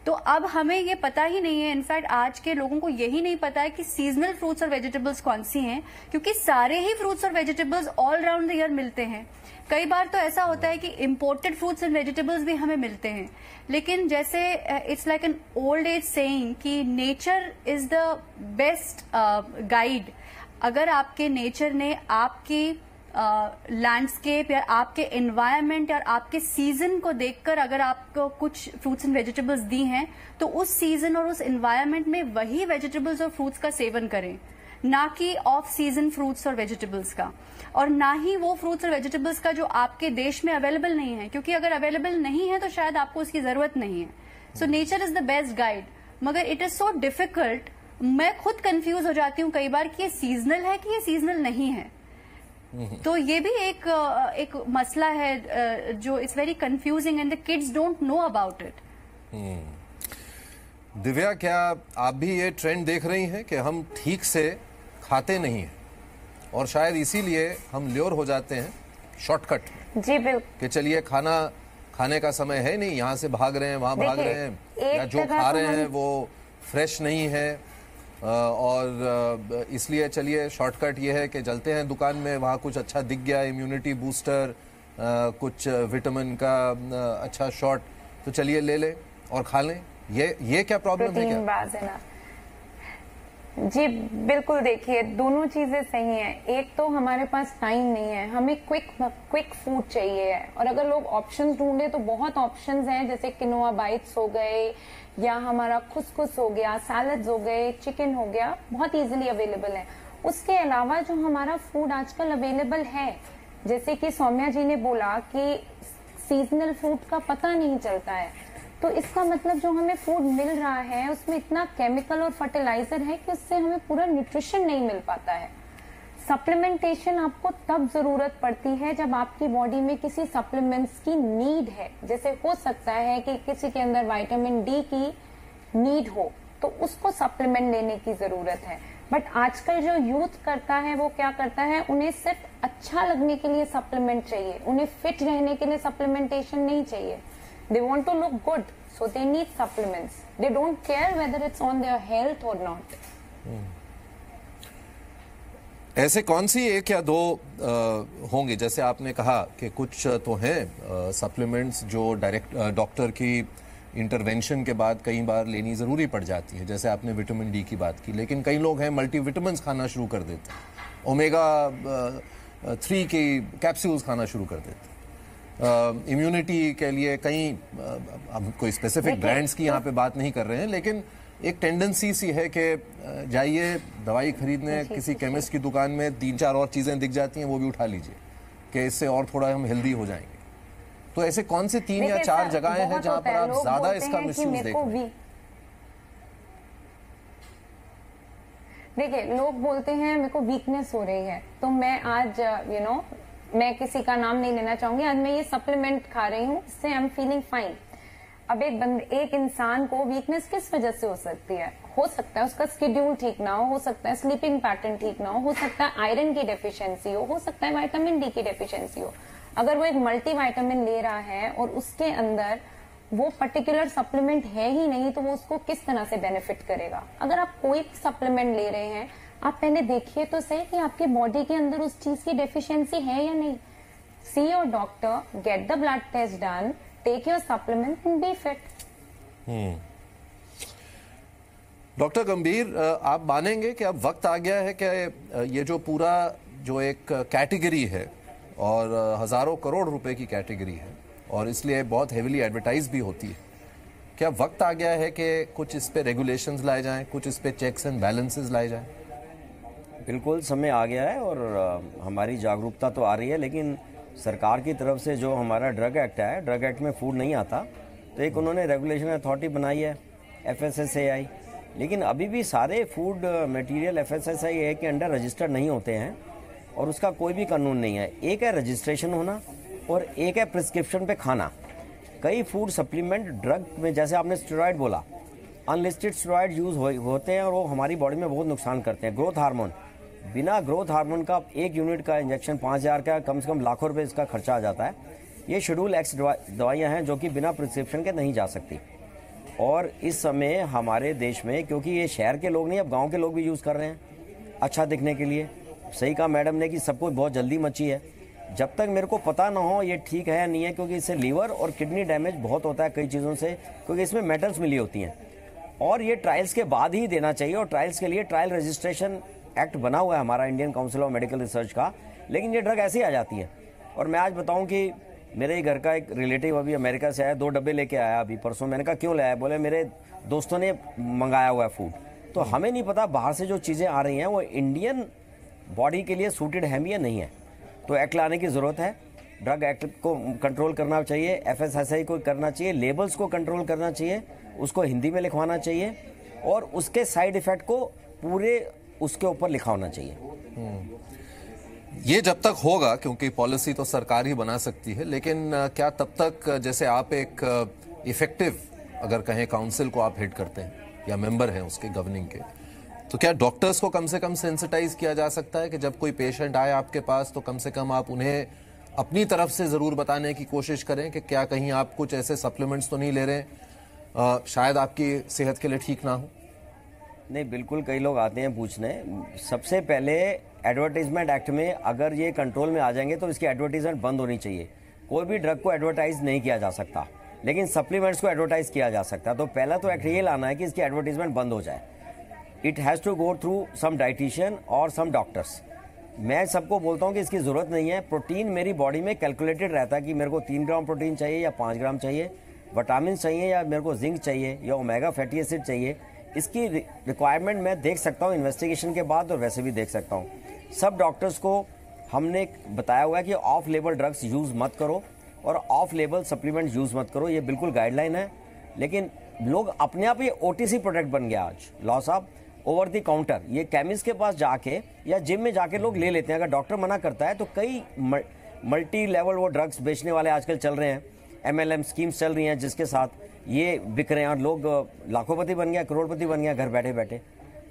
तो अब हमें ये पता ही नहीं है, इनफैक्ट आज के लोगों को यही नहीं पता है कि सीजनल फ्रूट्स और वेजिटेबल्स कौन सी हैं, क्योंकि सारे ही फ्रूट्स और vegetables all round the year मिलते हैं। कई बार तो ऐसा होता है कि इंपोर्टेड फ्रूट्स एंड वेजिटेबल्स भी हमें मिलते हैं। लेकिन जैसे it's like an old age saying कि nature is the best guide. अगर आपके नेचर ने आपकी लैंडस्केप या आपके एनवायरनमेंट या आपके सीजन को देखकर अगर आपको कुछ फ्रूट्स एंड वेजिटेबल्स दी हैं, तो उस सीजन और उस एनवायरनमेंट में वही वेजिटेबल्स और फ्रूट्स का सेवन करें, ना कि ऑफ सीजन फ्रूट्स और वेजिटेबल्स का, और ना ही वो फ्रूट्स और वेजिटेबल्स का जो आपके देश में अवेलेबल नहीं है, क्योंकि अगर अवेलेबल नहीं है तो शायद आपको उसकी जरूरत नहीं है। So nature is the best guide, मगर इट इज सो डिफिकल्ट। मैं खुद कंफ्यूज हो जाती हूँ कई बार कि ये सीजनल है कि ये सीजनल नहीं है। तो ये भी एक मसला है जो it's very confusing and the kids don't know about it. Divya, क्या आप भी ये ट्रेंड देख रही हैं कि हम ठीक से खाते नहीं हैं और शायद इसीलिए हम ल्योर हो जाते हैं शॉर्टकट? जी बिल्कुल, कि चलिए खाना खाने का समय है नहीं, यहाँ से भाग रहे हैं वहां भाग रहे हैं, या जो खा रहे हैं वो फ्रेश नहीं है और इसलिए चलिए शॉर्टकट ये है कि चलते हैं दुकान में, वहाँ कुछ अच्छा दिख गया, इम्यूनिटी बूस्टर, कुछ विटामिन का अच्छा शॉट, तो चलिए ले लें और खा लें। ये क्या प्रॉब्लम है क्या? जी बिल्कुल, देखिए दोनों चीजें सही हैं। एक तो हमारे पास टाइम नहीं है, हमें क्विक फूड चाहिए है, और अगर लोग ऑप्शंस ढूंढे तो बहुत ऑप्शंस हैं, जैसे किनोआ बाइट्स हो गए या हमारा खुसखुस हो गया, सैलड्स हो गए, चिकन हो गया, बहुत इजीली अवेलेबल है। उसके अलावा जो हमारा फूड आजकल अवेलेबल है, जैसे कि सौम्या जी ने बोला कि सीजनल फूड का पता नहीं चलता है, तो इसका मतलब जो हमें फूड मिल रहा है उसमें इतना केमिकल और फर्टिलाइजर है कि उससे हमें पूरा न्यूट्रिशन नहीं मिल पाता है। सप्लीमेंटेशन आपको तब जरूरत पड़ती है जब आपकी बॉडी में किसी सप्लीमेंट्स की नीड है, जैसे हो सकता है कि किसी के अंदर विटामिन डी की नीड हो तो उसको सप्लीमेंट लेने की जरूरत है। बट आजकल जो यूथ करता है वो क्या करता है, उन्हें सिर्फ अच्छा लगने के लिए सप्लीमेंट चाहिए, उन्हें फिट रहने के लिए सप्लीमेंटेशन नहीं चाहिए। They want to look good, so they need supplements. They don't care whether it's on their health or not. ऐसे कौन सी एक या दो होंगे, जैसे आपने कहा कि कुछ तो हैं सप्लीमेंट्स जो डायरेक्ट डॉक्टर की इंटरवेंशन के बाद कई बार लेनी ज़रूरी पड़ जाती है, जैसे आपने विटामिन डी की बात की, लेकिन कई लोग हैं मल्टीविटामिन्स खाना शुरू कर देते हैं, ओमेगा 3 की कैप्सूल्स खाना शुरू कर देते हैं, इम्यूनिटी के लिए कई, हम कोई स्पेसिफिक ब्रांड्स की यहाँ पे बात नहीं कर रहे हैं, लेकिन एक टेंडेंसी सी है कि जाइए दवाई खरीदने किसी केमिस्ट की दुकान में, 3-4 और चीजें दिख जाती हैं, वो भी उठा लीजिए कि इससे और थोड़ा हम हेल्दी हो जाएंगे। तो ऐसे कौन से 3 या 4 जगहें हैं जहां पर आप ज्यादा इसका मिसयूज देख रहे हैं? देखिए, लोग बोलते हैं मेरे को वीकनेस हो रही है, तो मैं आज मैं किसी का नाम नहीं लेना चाहूंगी, आज मैं ये सप्लीमेंट खा रही हूँ, इससे आई एम फीलिंग फाइन। अब एक इंसान को वीकनेस किस वजह से हो सकती है? हो सकता है उसका स्केड्यूल ठीक ना हो सकता है स्लीपिंग पैटर्न ठीक ना हो सकता है आयरन की डेफिशिएंसी हो सकता है विटामिन डी की डेफिशिएंसी हो। अगर वो एक मल्टीविटामिन ले रहा है और उसके अंदर वो पर्टिकुलर सप्लीमेंट है ही नहीं, तो वो उसको किस तरह से बेनिफिट करेगा? अगर आप कोई सप्लीमेंट ले रहे हैं, आप पहले देखिए तो सही कि आपकी बॉडी के अंदर उस चीज की डेफिशिएंसी है या नहीं। See your doctor, get the blood test done, take your supplement and be fit. Doctor Gambhir, आप मानेंगे कि अब वक्त आ गया है कि ये जो पूरा जो एक कैटेगरी है और हजारों करोड़ रुपए की कैटेगरी है और इसलिए बहुत हेवीली एडवर्टाइज भी होती है, क्या वक्त आ गया है कि कुछ इस पे रेगुलेशंस लाए जाएं, कुछ इस पे चेक्स एंड बैलेंसेस लाए जाएं? बिल्कुल समय आ गया है और हमारी जागरूकता तो आ रही है, लेकिन सरकार की तरफ से जो हमारा ड्रग एक्ट है, ड्रग एक्ट में फूड नहीं आता, तो एक उन्होंने रेगुलेशन अथॉरिटी बनाई है FSSAI, लेकिन अभी भी सारे फूड मटेरियल FSSAI के अंडर रजिस्टर्ड नहीं होते हैं और उसका कोई भी कानून नहीं है। एक है रजिस्ट्रेशन होना और एक है प्रिस्क्रिप्शन पे खाना। कई फूड सप्लीमेंट ड्रग में, जैसे आपने स्टेरॉइड बोला, अनलिस्टेड स्टेरॉइड यूज होते हैं और वो हमारी बॉडी में बहुत नुकसान करते हैं। ग्रोथ हार्मोन, बिना ग्रोथ हार्मोन का 1 यूनिट का इंजेक्शन 5000 का, कम से कम लाखों रुपए इसका खर्चा आ जाता है। ये शेड्यूल एक्स दवाइयाँ हैं जो कि बिना प्रिस्क्रिप्शन के नहीं जा सकती। और इस समय हमारे देश में, क्योंकि ये शहर के लोग नहीं, अब गाँव के लोग भी यूज़ कर रहे हैं अच्छा दिखने के लिए। सही कहा मैडम ने कि सबको बहुत जल्दी मची है। जब तक मेरे को पता ना हो ये ठीक है या नहीं है, क्योंकि इससे लीवर और किडनी डैमेज बहुत होता है कई चीज़ों से, क्योंकि इसमें मेटल्स मिली होती हैं और ये ट्रायल्स के बाद ही देना चाहिए। और ट्रायल्स के लिए ट्रायल रजिस्ट्रेशन एक्ट बना हुआ है हमारा Indian council of medical research का, लेकिन ये ड्रग ऐसे ही आ जाती है। और मैं आज बताऊं कि मेरे ही घर का एक रिलेटिव अभी अमेरिका से आया, 2 डब्बे लेके आया अभी परसों। मैंने कहा क्यों लाया? बोले मेरे दोस्तों ने मंगाया हुआ है फूड। तो हमें नहीं पता बाहर से जो चीज़ें आ रही हैं वो इंडियन बॉडी के लिए सूटेड है भी या नहीं है। तो एक्ट लाने की ज़रूरत है। ड्रग एक्ट को कंट्रोल करना चाहिए, FSSAI को करना चाहिए, लेबल्स को कंट्रोल करना चाहिए, उसको हिंदी में लिखवाना चाहिए और उसके साइड इफेक्ट को पूरे उसके ऊपर लिखा होना चाहिए। ये जब तक होगा, क्योंकि पॉलिसी तो सरकार ही बना सकती है, लेकिन क्या तब तक, जैसे आप एक इफेक्टिव अगर कहें काउंसिल को आप हेड करते हैं, या मेंबर हैं उसके गवर्निंग के, तो क्या डॉक्टर्स को कम से कम सेंसिटाइज किया जा सकता है कि जब कोई पेशेंट आए आपके पास तो कम से कम आप उन्हें अपनी तरफ से जरूर बताने की कोशिश करें कि क्या कहीं आप कुछ ऐसे सप्लीमेंट्स तो नहीं ले रहे हैं शायद आपकी सेहत के लिए ठीक ना हो? नहीं, बिल्कुल कई लोग आते हैं पूछने। सबसे पहले एडवर्टाइजमेंट एक्ट में अगर ये कंट्रोल में आ जाएंगे तो इसकी एडवर्टाइजमेंट बंद होनी चाहिए। कोई भी ड्रग को एडवर्टाइज नहीं किया जा सकता, लेकिन सप्लीमेंट्स को एडवर्टाइज किया जा सकता है। तो पहला तो एक्ट ये लाना है कि इसकी एडवर्टाइजमेंट बंद हो जाए। It has to go through some dietitian और सम डॉक्टर्स। मैं सबको बोलता हूँ कि इसकी ज़रूरत नहीं है। प्रोटीन मेरी बॉडी में कैलकुलेटेड रहता है कि मेरे को 3 ग्राम प्रोटीन चाहिए या 5 ग्राम चाहिए, विटामिन चाहिए या मेरे को जिंक चाहिए या ओमेगा फैटी एसिड चाहिए। इसकी रिक्वायरमेंट मैं देख सकता हूँ इन्वेस्टिगेशन के बाद, और वैसे भी देख सकता हूँ। सब डॉक्टर्स को हमने बताया हुआ है कि ऑफ लेबल ड्रग्स यूज़ मत करो और ऑफ लेबल सप्लीमेंट यूज़ मत करो, ये बिल्कुल गाइडलाइन है। लेकिन लोग अपने आप ये OTC प्रोडक्ट बन गया आज, लॉ साहब, ओवर द काउंटर। ये केमिस्ट के पास जाके या जिम में जाके लोग ले लेते हैं। अगर डॉक्टर मना करता है तो कई मल्टी लेवल वो ड्रग्स बेचने वाले आजकल चल रहे हैं, MLM स्कीम्स चल रही हैं जिसके साथ ये बिक रहे हैं और लोग लाखोंपति बन गया, करोड़पति बन गया घर बैठे बैठे।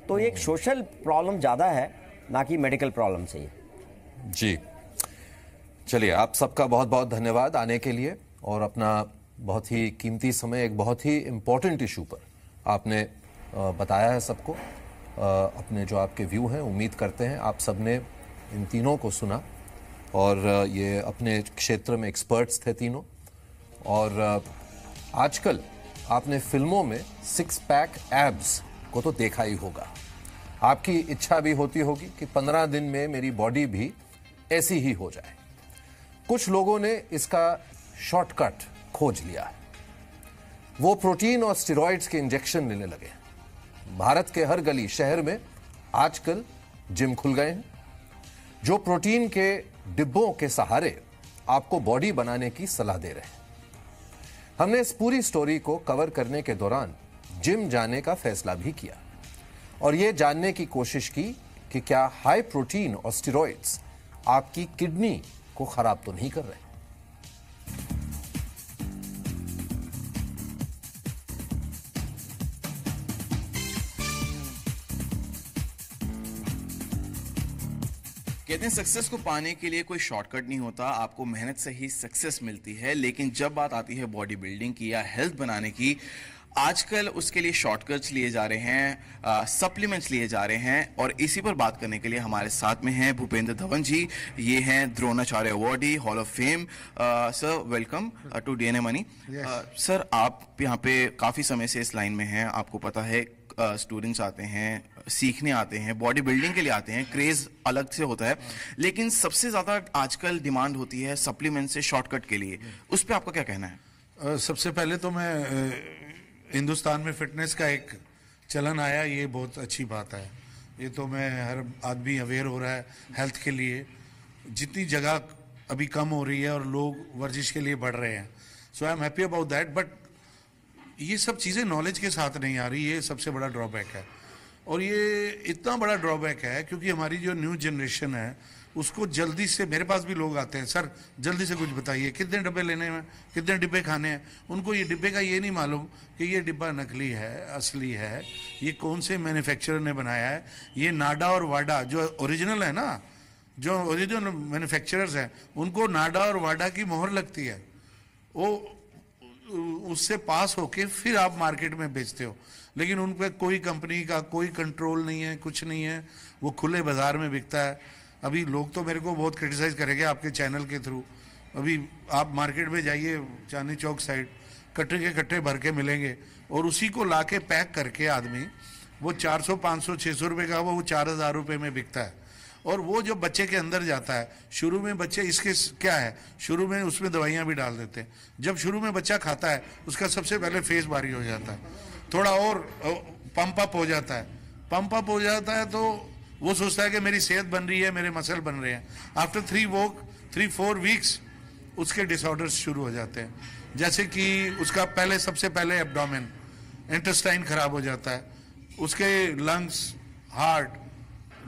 तो एक सोशल प्रॉब्लम ज़्यादा है, ना कि मेडिकल प्रॉब्लम से। जी चलिए, आप सबका बहुत बहुत धन्यवाद आने के लिए और अपना बहुत ही कीमती समय एक बहुत ही इम्पोर्टेंट इशू पर आपने बताया है सबको। अपने जो आपके व्यू हैं, उम्मीद करते हैं आप सबने इन तीनों को सुना और ये अपने क्षेत्र में एक्सपर्ट्स थे तीनों। और आजकल आपने फिल्मों में 6 पैक एब्स को तो देखा ही होगा। आपकी इच्छा भी होती होगी कि 15 दिन में मेरी बॉडी भी ऐसी ही हो जाए। कुछ लोगों ने इसका शॉर्टकट खोज लिया है। वो प्रोटीन और स्टेरॉइड्स के इंजेक्शन लेने लगे। भारत के हर गली शहर में आजकल जिम खुल गए हैं जो प्रोटीन के डिब्बों के सहारे आपको बॉडी बनाने की सलाह दे रहे हैं। हमने इस पूरी स्टोरी को कवर करने के दौरान जिम जाने का फैसला भी किया और यह जानने की कोशिश की कि क्या हाई प्रोटीन और स्टेरॉइड्स आपकी किडनी को खराब तो नहीं कर रहे। कहते हैं सक्सेस को पाने के लिए कोई शॉर्टकट नहीं होता, आपको मेहनत से ही सक्सेस मिलती है। लेकिन जब बात आती है बॉडी बिल्डिंग की या हेल्थ बनाने की, आजकल उसके लिए शॉर्टकट्स लिए जा रहे हैं, सप्लीमेंट्स लिए जा रहे हैं। और इसी पर बात करने के लिए हमारे साथ में हैं भूपेंद्र धवन जी। ये हैं Dronacharya awardee, hall of fame. Sir welcome to DNA money. Sir आप यहाँ पे काफ़ी समय से इस लाइन में हैं, आपको पता है स्टूडेंट्स आते हैं, सीखने आते हैं, बॉडी बिल्डिंग के लिए आते हैं, क्रेज अलग से होता है। लेकिन सबसे ज़्यादा आजकल डिमांड होती है सप्लीमेंट से शॉर्टकट के लिए, उस पर आपका क्या कहना है? सबसे पहले तो मैं हिंदुस्तान में फिटनेस का एक चलन आया, ये बहुत अच्छी बात है। ये तो मैं हर आदमी अवेयर हो रहा है हेल्थ के लिए। जितनी जगह अभी कम हो रही है और लोग वर्जिश के लिए बढ़ रहे हैं, so I am happy about that. But ये सब चीज़ें नॉलेज के साथ नहीं आ रही, ये सबसे बड़ा ड्रॉबैक है। और ये इतना बड़ा ड्रॉबैक है क्योंकि हमारी जो न्यू जनरेशन है उसको जल्दी से, मेरे पास भी लोग आते हैं, सर जल्दी से कुछ बताइए, कितने डिब्बे लेने हैं, कितने डिब्बे खाने हैं। उनको ये डिब्बे का ये नहीं मालूम कि ये डिब्बा नकली है, असली है, ये कौन से मैन्युफैक्चरर ने बनाया है। ये नाडा और वाडा जो ओरिजिनल है ना, जो ओरिजिनल मैन्युफैक्चरर्स हैं, उनको नाडा और वाडा की मोहर लगती है, वो उससे पास होके फिर आप मार्केट में बेचते हो। लेकिन उन पर कोई कंपनी का कोई कंट्रोल नहीं है, कुछ नहीं है, वो खुले बाजार में बिकता है। अभी लोग तो मेरे को बहुत क्रिटिसाइज करेंगे आपके चैनल के थ्रू। अभी आप मार्केट में जाइए, चांदनी चौक साइड, कट्टे के कट्टे भर के मिलेंगे और उसी को ला के पैक करके आदमी, वो 400 500 600 रुपये का वो 4000 रुपये में बिकता है। और वो जो बच्चे के अंदर जाता है, शुरू में बच्चे इसके क्या है, शुरू में उसमें दवाइयाँ भी डाल देते हैं। जब शुरू में बच्चा खाता है उसका सबसे पहले फेस भारी हो जाता है, थोड़ा और पंप अप हो जाता है। पंप अप हो जाता है तो वो सोचता है कि मेरी सेहत बन रही है, मेरे मसल बन रहे हैं। आफ्टर 3-4 वीक्स उसके डिसऑर्डर्स शुरू हो जाते हैं, जैसे कि उसका सबसे पहले एब्डोमेन, इंटेस्टाइन खराब हो जाता है, उसके लंग्स, हार्ट,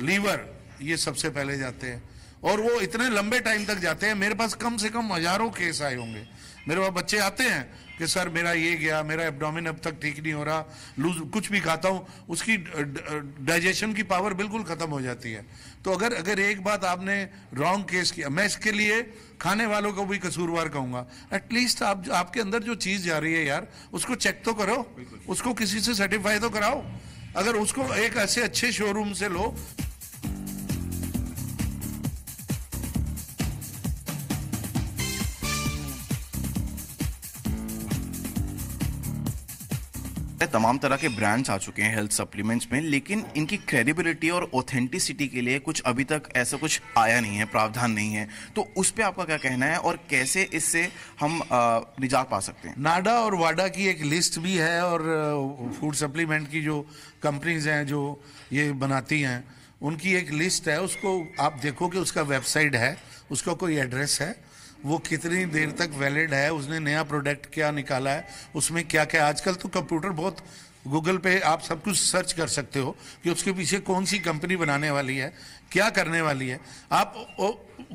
लीवर, ये सबसे पहले जाते हैं। और वो इतने लंबे टाइम तक जाते हैं, मेरे पास कम से कम हजारों केस आए होंगे मेरे पास बच्चे आते हैं कि सर मेरा ये गया, मेरा एब्डोमेन अब तक ठीक नहीं हो रहा, लूज कुछ भी खाता हूँ उसकी डाइजेशन की पावर बिल्कुल खत्म हो जाती है। तो अगर एक बात आपने रॉन्ग केस किया, मैं इसके लिए खाने वालों को भी कसूरवार कहूंगा। एटलीस्ट आपके अंदर जो चीज जा रही है यार, उसको चेक तो करो, उसको किसी से सर्टिफाई तो कराओ। अगर उसको एक ऐसे अच्छे शोरूम से लो। तमाम तरह के ब्रांड्स आ चुके हैं हेल्थ सप्लीमेंट्स में, लेकिन इनकी क्रेडिबिलिटी और ऑथेंटिसिटी के लिए कुछ अभी तक ऐसा कुछ आया नहीं है, प्रावधान नहीं है। तो उस पे आपका क्या कहना है और कैसे इससे हम निजात पा सकते हैं? नाडा और वाडा की एक लिस्ट भी है और फूड सप्लीमेंट की जो कंपनीज हैं जो ये बनाती हैं उनकी एक लिस्ट है। उसको आप देखो कि उसका वेबसाइट है, उसका कोई एड्रेस है, वो कितनी देर तक वैलिड है, उसने नया प्रोडक्ट क्या निकाला है, उसमें क्या क्या। आजकल तो कंप्यूटर बहुत, गूगल पे आप सब कुछ सर्च कर सकते हो कि उसके पीछे कौन सी कंपनी बनाने वाली है, क्या करने वाली है। आप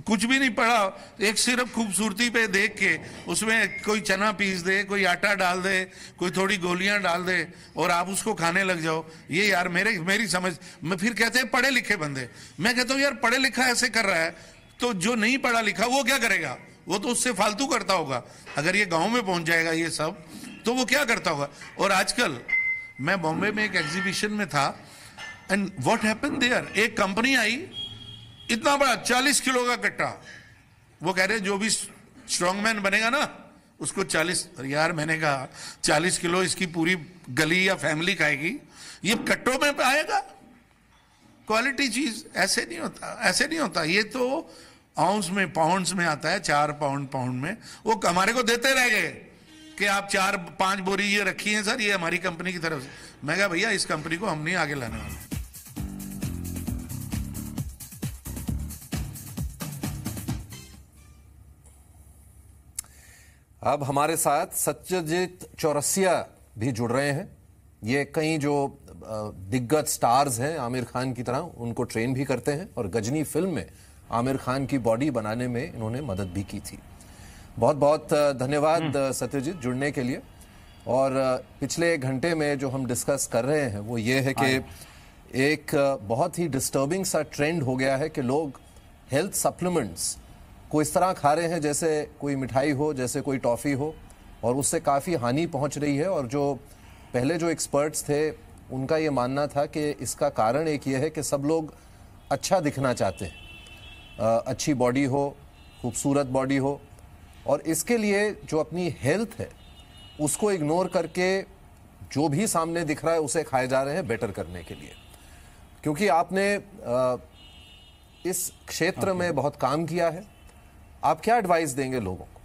कुछ भी नहीं पढ़ा, एक सिर्फ खूबसूरती पे देख के उसमें कोई चना पीस दे, कोई आटा डाल दे, कोई थोड़ी गोलियां डाल दे और आप उसको खाने लग जाओ। ये यार मेरी समझ में, फिर कहते हैं पढ़े लिखे बंदे। मैं कहता हूँ यार पढ़े लिखा ऐसे कर रहा है तो जो नहीं पढ़ा लिखा वो क्या करेगा? वो तो उससे फालतू करता होगा। अगर ये गांव में पहुंच जाएगा ये सब तो वो क्या करता होगा? और आजकल मैं बॉम्बे में एक एग्जीबिशन में था एंड व्हाट हैपेंड देयर, एक कंपनी आई, इतना बड़ा 40 किलो का कट्टा, वो कह रहे जो भी स्ट्रॉन्गमैन बनेगा ना उसको 40। यार मैंने कहा 40 किलो इसकी पूरी गली या फैमिली खाएगी, ये कट्टों में आएगा? क्वालिटी चीज ऐसे नहीं होता, ऐसे नहीं होता। ये तो आउंस में, पाउंड्स में आता है, 4 पाउंड में। वो हमारे को देते रह गए कि आप 4-5 बोरी ये रखी हैं सर, ये हमारी कंपनी की तरफ से। मैं कहा भैया इस कंपनी को हम नहीं आगे लाने वाले। अब हमारे साथ सत्यजीत चौरसिया भी जुड़ रहे हैं। ये कई जो दिग्गज स्टार्स हैं आमिर खान की तरह, उनको ट्रेन भी करते हैं और गजनी फिल्म में आमिर खान की बॉडी बनाने में इन्होंने मदद भी की थी। बहुत बहुत धन्यवाद सत्यजीत जुड़ने के लिए। और पिछले 1 घंटे में जो हम डिस्कस कर रहे हैं वो ये है कि एक बहुत ही डिस्टर्बिंग सा ट्रेंड हो गया है कि लोग हेल्थ सप्लीमेंट्स को इस तरह खा रहे हैं जैसे कोई मिठाई हो, जैसे कोई टॉफ़ी हो, और उससे काफ़ी हानि पहुंच रही है। और जो पहले जो एक्सपर्ट्स थे उनका ये मानना था कि इसका कारण एक ये है कि सब लोग अच्छा दिखना चाहते हैं, अच्छी बॉडी हो, खूबसूरत बॉडी हो, और इसके लिए जो अपनी हेल्थ है उसको इग्नोर करके जो भी सामने दिख रहा है उसे खाए जा रहे हैं बेटर करने के लिए। क्योंकि आपने इस क्षेत्र में बहुत काम किया है, आप क्या एडवाइस देंगे लोगों को?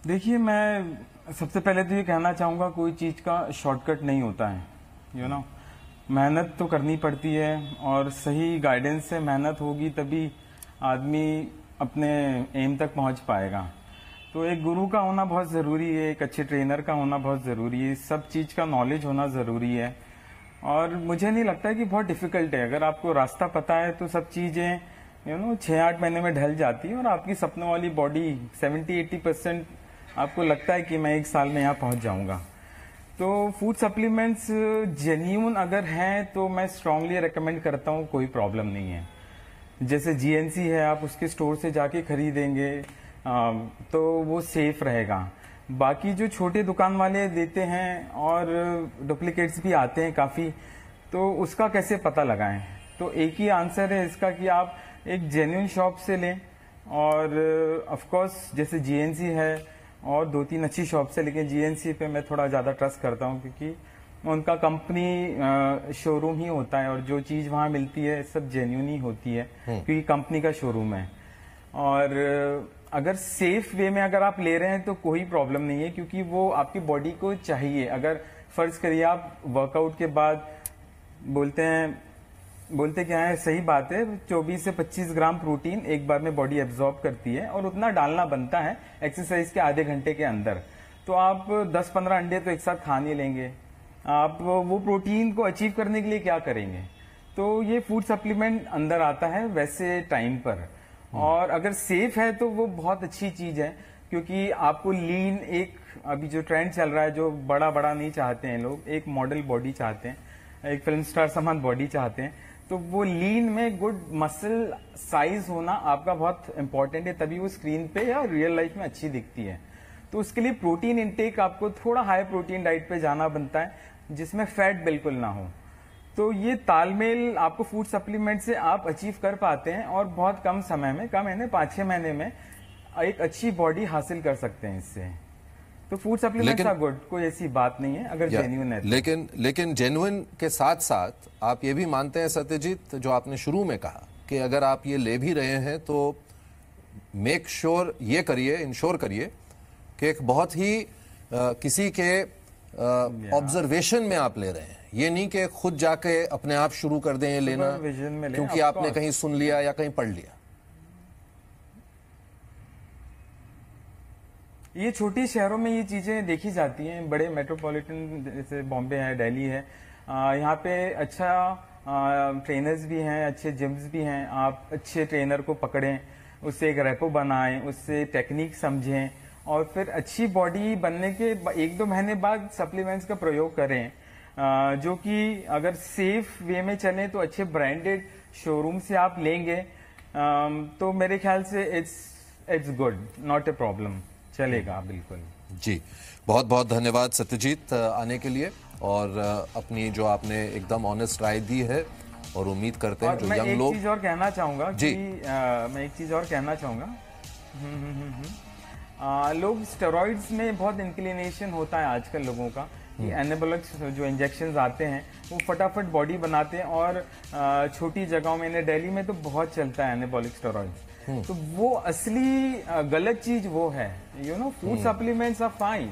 देखिए, मैं सबसे पहले तो ये कहना चाहूँगा कोई चीज़ का शॉर्टकट नहीं होता है, यू नो। मेहनत तो करनी पड़ती है और सही गाइडेंस से मेहनत होगी तभी आदमी अपने एम तक पहुंच पाएगा। तो एक गुरु का होना बहुत ज़रूरी है, एक अच्छे ट्रेनर का होना बहुत ज़रूरी है, सब चीज़ का नॉलेज होना ज़रूरी है। और मुझे नहीं लगता है कि बहुत डिफ़िकल्ट है। अगर आपको रास्ता पता है तो सब चीज़ें 6-8 महीने में ढल जाती है और आपकी सपनों वाली बॉडी 70-80% आपको लगता है कि मैं 1 साल में यहाँ पहुँच जाऊँगा। तो फूड सप्लीमेंट्स जेन्यून अगर हैं तो मैं स्ट्रांगली रेकमेंड करता हूँ, कोई प्रॉब्लम नहीं है। जैसे जीएनसी है, आप उसके स्टोर से जाके खरीदेंगे तो वो सेफ रहेगा। बाकी जो छोटे दुकान वाले देते हैं और डुप्लीकेट्स भी आते हैं काफ़ी, तो उसका कैसे पता लगाएं? तो एक ही आंसर है इसका कि आप एक जेन्युइन शॉप से लें। और ऑफ कोर्स जैसे जीएनसी है और 2-3 अच्छी शॉप से, लेकिन जीएनसी पे मैं थोड़ा ज़्यादा ट्रस्ट करता हूँ क्योंकि उनका कंपनी शोरूम ही होता है और जो चीज़ वहाँ मिलती है सब जेन्युइन ही होती है क्योंकि कंपनी का शोरूम है। और अगर सेफ वे में अगर आप ले रहे हैं तो कोई प्रॉब्लम नहीं है क्योंकि वो आपकी बॉडी को चाहिए। अगर फर्ज करिए आप वर्कआउट के बाद बोलते क्या है, सही बात है, 24 से 25 ग्राम प्रोटीन एक बार में बॉडी एब्जॉर्ब करती है और उतना डालना बनता है एक्सरसाइज के आधे घंटे के अंदर। तो आप 10-15 अंडे तो एक साथ खा नहीं लेंगे, आप वो प्रोटीन को अचीव करने के लिए क्या करेंगे? तो ये फूड सप्लीमेंट अंदर आता है वैसे टाइम पर। और अगर सेफ है तो वो बहुत अच्छी चीज है, क्योंकि आपको लीन, एक अभी जो ट्रेंड चल रहा है, जो बड़ा बड़ा नहीं चाहते हैं लोग, एक मॉडल बॉडी चाहते हैं, एक फिल्म स्टार समान बॉडी चाहते हैं, तो वो लीन में गुड मसल साइज होना आपका बहुत इंपॉर्टेंट है, तभी वो स्क्रीन पे या रियल लाइफ में अच्छी दिखती है। तो उसके लिए प्रोटीन इंटेक आपको थोड़ा हाई प्रोटीन डाइट पे जाना बनता है, जिसमें फैट बिल्कुल ना हो। तो ये तालमेल आपको फूड सप्लीमेंट से आप अचीव कर पाते हैं और बहुत कम समय में, कम महीने 5-6 महीने में एक अच्छी बॉडी हासिल कर सकते हैं इससे। तो फूड सप्लीमेंट्स आर गुड, कोई ऐसी बात नहीं है अगर जेन्युइन है। लेकिन जेन्युइन के साथ साथ आप ये भी मानते हैं सत्यजीत, जो आपने शुरू में कहा कि अगर आप ये ले भी रहे हैं तो मेक श्योर ये करिए, इंश्योर करिए कि एक बहुत ही किसी के ऑब्जर्वेशन में आप ले रहे हैं, ये नहीं कि खुद जाके अपने आप शुरू कर दें ये लेना क्योंकि आपने कहीं सुन लिया या कहीं पढ़ लिया। ये छोटी शहरों में ये चीजें देखी जाती हैं, बड़े मेट्रोपॉलिटन जैसे बॉम्बे है, दिल्ली है, यहाँ पे अच्छा ट्रेनर्स भी हैं, अच्छे जिम्स भी हैं। आप अच्छे ट्रेनर को पकड़ें, उससे एक रेपो बनाएं, उससे टेक्निक समझें और फिर अच्छी बॉडी बनने के 1-2 महीने बाद सप्लीमेंट्स का प्रयोग करें, जो कि अगर सेफ वे में चलें तो अच्छे ब्रांडेड शोरूम से आप लेंगे तो मेरे ख्याल से it's good, not a problem, चलेगा बिल्कुल। जी, बहुत बहुत धन्यवाद सत्यजीत आने के लिए और अपनी जो आपने एकदम ऑनेस्ट राय दी है, और उम्मीद करते हैं जो यंग लोग। मैं एक चीज और कहना चाहूंगा कि मैं एक चीज और कहना चाहूंगा, लोग स्टेरॉइड्स में बहुत इंक्लिनेशन होता है आजकल लोगों का कि एनाबॉलिक्स जो इंजेक्शंस आते हैं वो फटाफट बॉडी बनाते हैं, और छोटी जगहों में, दिल्ली में तो बहुत चलता है एनाबॉलिक स्टेरॉइड्स, तो वो असली गलत चीज वो है। फूड सप्लीमेंट्स आर फाइन,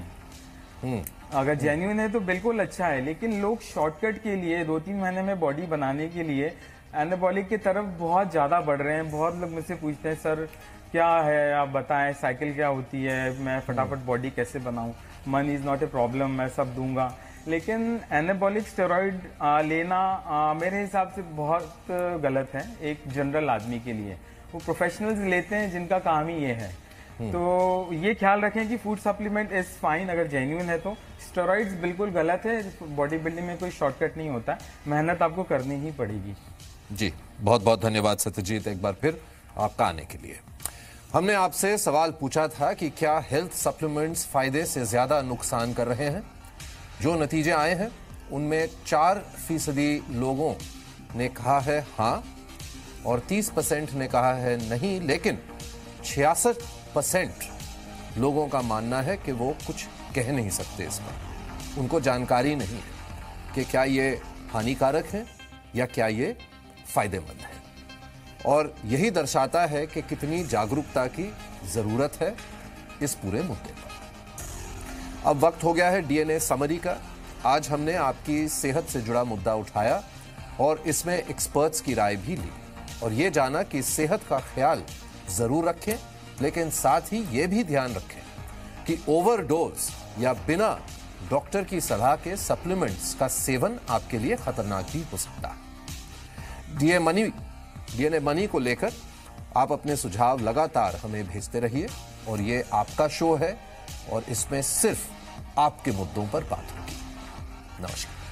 अगर जेन्युइन है तो बिल्कुल अच्छा है, लेकिन लोग शॉर्टकट के लिए 2-3 महीने में बॉडी बनाने के लिए एनाबॉलिक की तरफ बहुत ज्यादा बढ़ रहे हैं। बहुत लोग मुझसे पूछते हैं सर क्या है, आप बताएं साइकिल क्या होती है, मैं फटाफट बॉडी कैसे बनाऊं, money is not a problem, मैं सब दूंगा। लेकिन एनाबॉलिक स्टेरॉइड लेना मेरे हिसाब से बहुत गलत है एक जनरल आदमी के लिए। वो प्रोफेशनल्स लेते हैं जिनका काम ही ये है। तो ये ख्याल रखें कि फूड सप्लीमेंट इज फाइन अगर जेन्युइन है तो, स्टेरॉइड्स बिल्कुल गलत है। बॉडी बिल्डिंग में कोई शॉर्टकट नहीं होता, मेहनत आपको करनी ही पड़ेगी। जी, बहुत बहुत धन्यवाद सत्यजीत एक बार फिर आपका आने के लिए। हमने आपसे सवाल पूछा था कि क्या हेल्थ सप्लीमेंट्स फायदे से ज्यादा नुकसान कर रहे हैं। जो नतीजे आए हैं उनमें 4% लोगों ने कहा है हाँ, और 30% ने कहा है नहीं, लेकिन 66% लोगों का मानना है कि वो कुछ कह नहीं सकते इस पर। उनको जानकारी नहीं है कि क्या ये हानिकारक है या क्या ये फायदेमंद है, और यही दर्शाता है कि कितनी जागरूकता की जरूरत है इस पूरे मुद्दे पर। अब वक्त हो गया है डीएनए समरी का। आज हमने आपकी सेहत से जुड़ा मुद्दा उठाया और इसमें एक्सपर्ट्स की राय भी ली, और ये जाना कि सेहत का ख्याल जरूर रखें, लेकिन साथ ही ये भी ध्यान रखें कि ओवरडोज या बिना डॉक्टर की सलाह के सप्लीमेंट्स का सेवन आपके लिए खतरनाक भी हो सकता है। डीएनए मनी को लेकर आप अपने सुझाव लगातार हमें भेजते रहिए, और ये आपका शो है और इसमें सिर्फ आपके मुद्दों पर बात होगी। नमस्कार।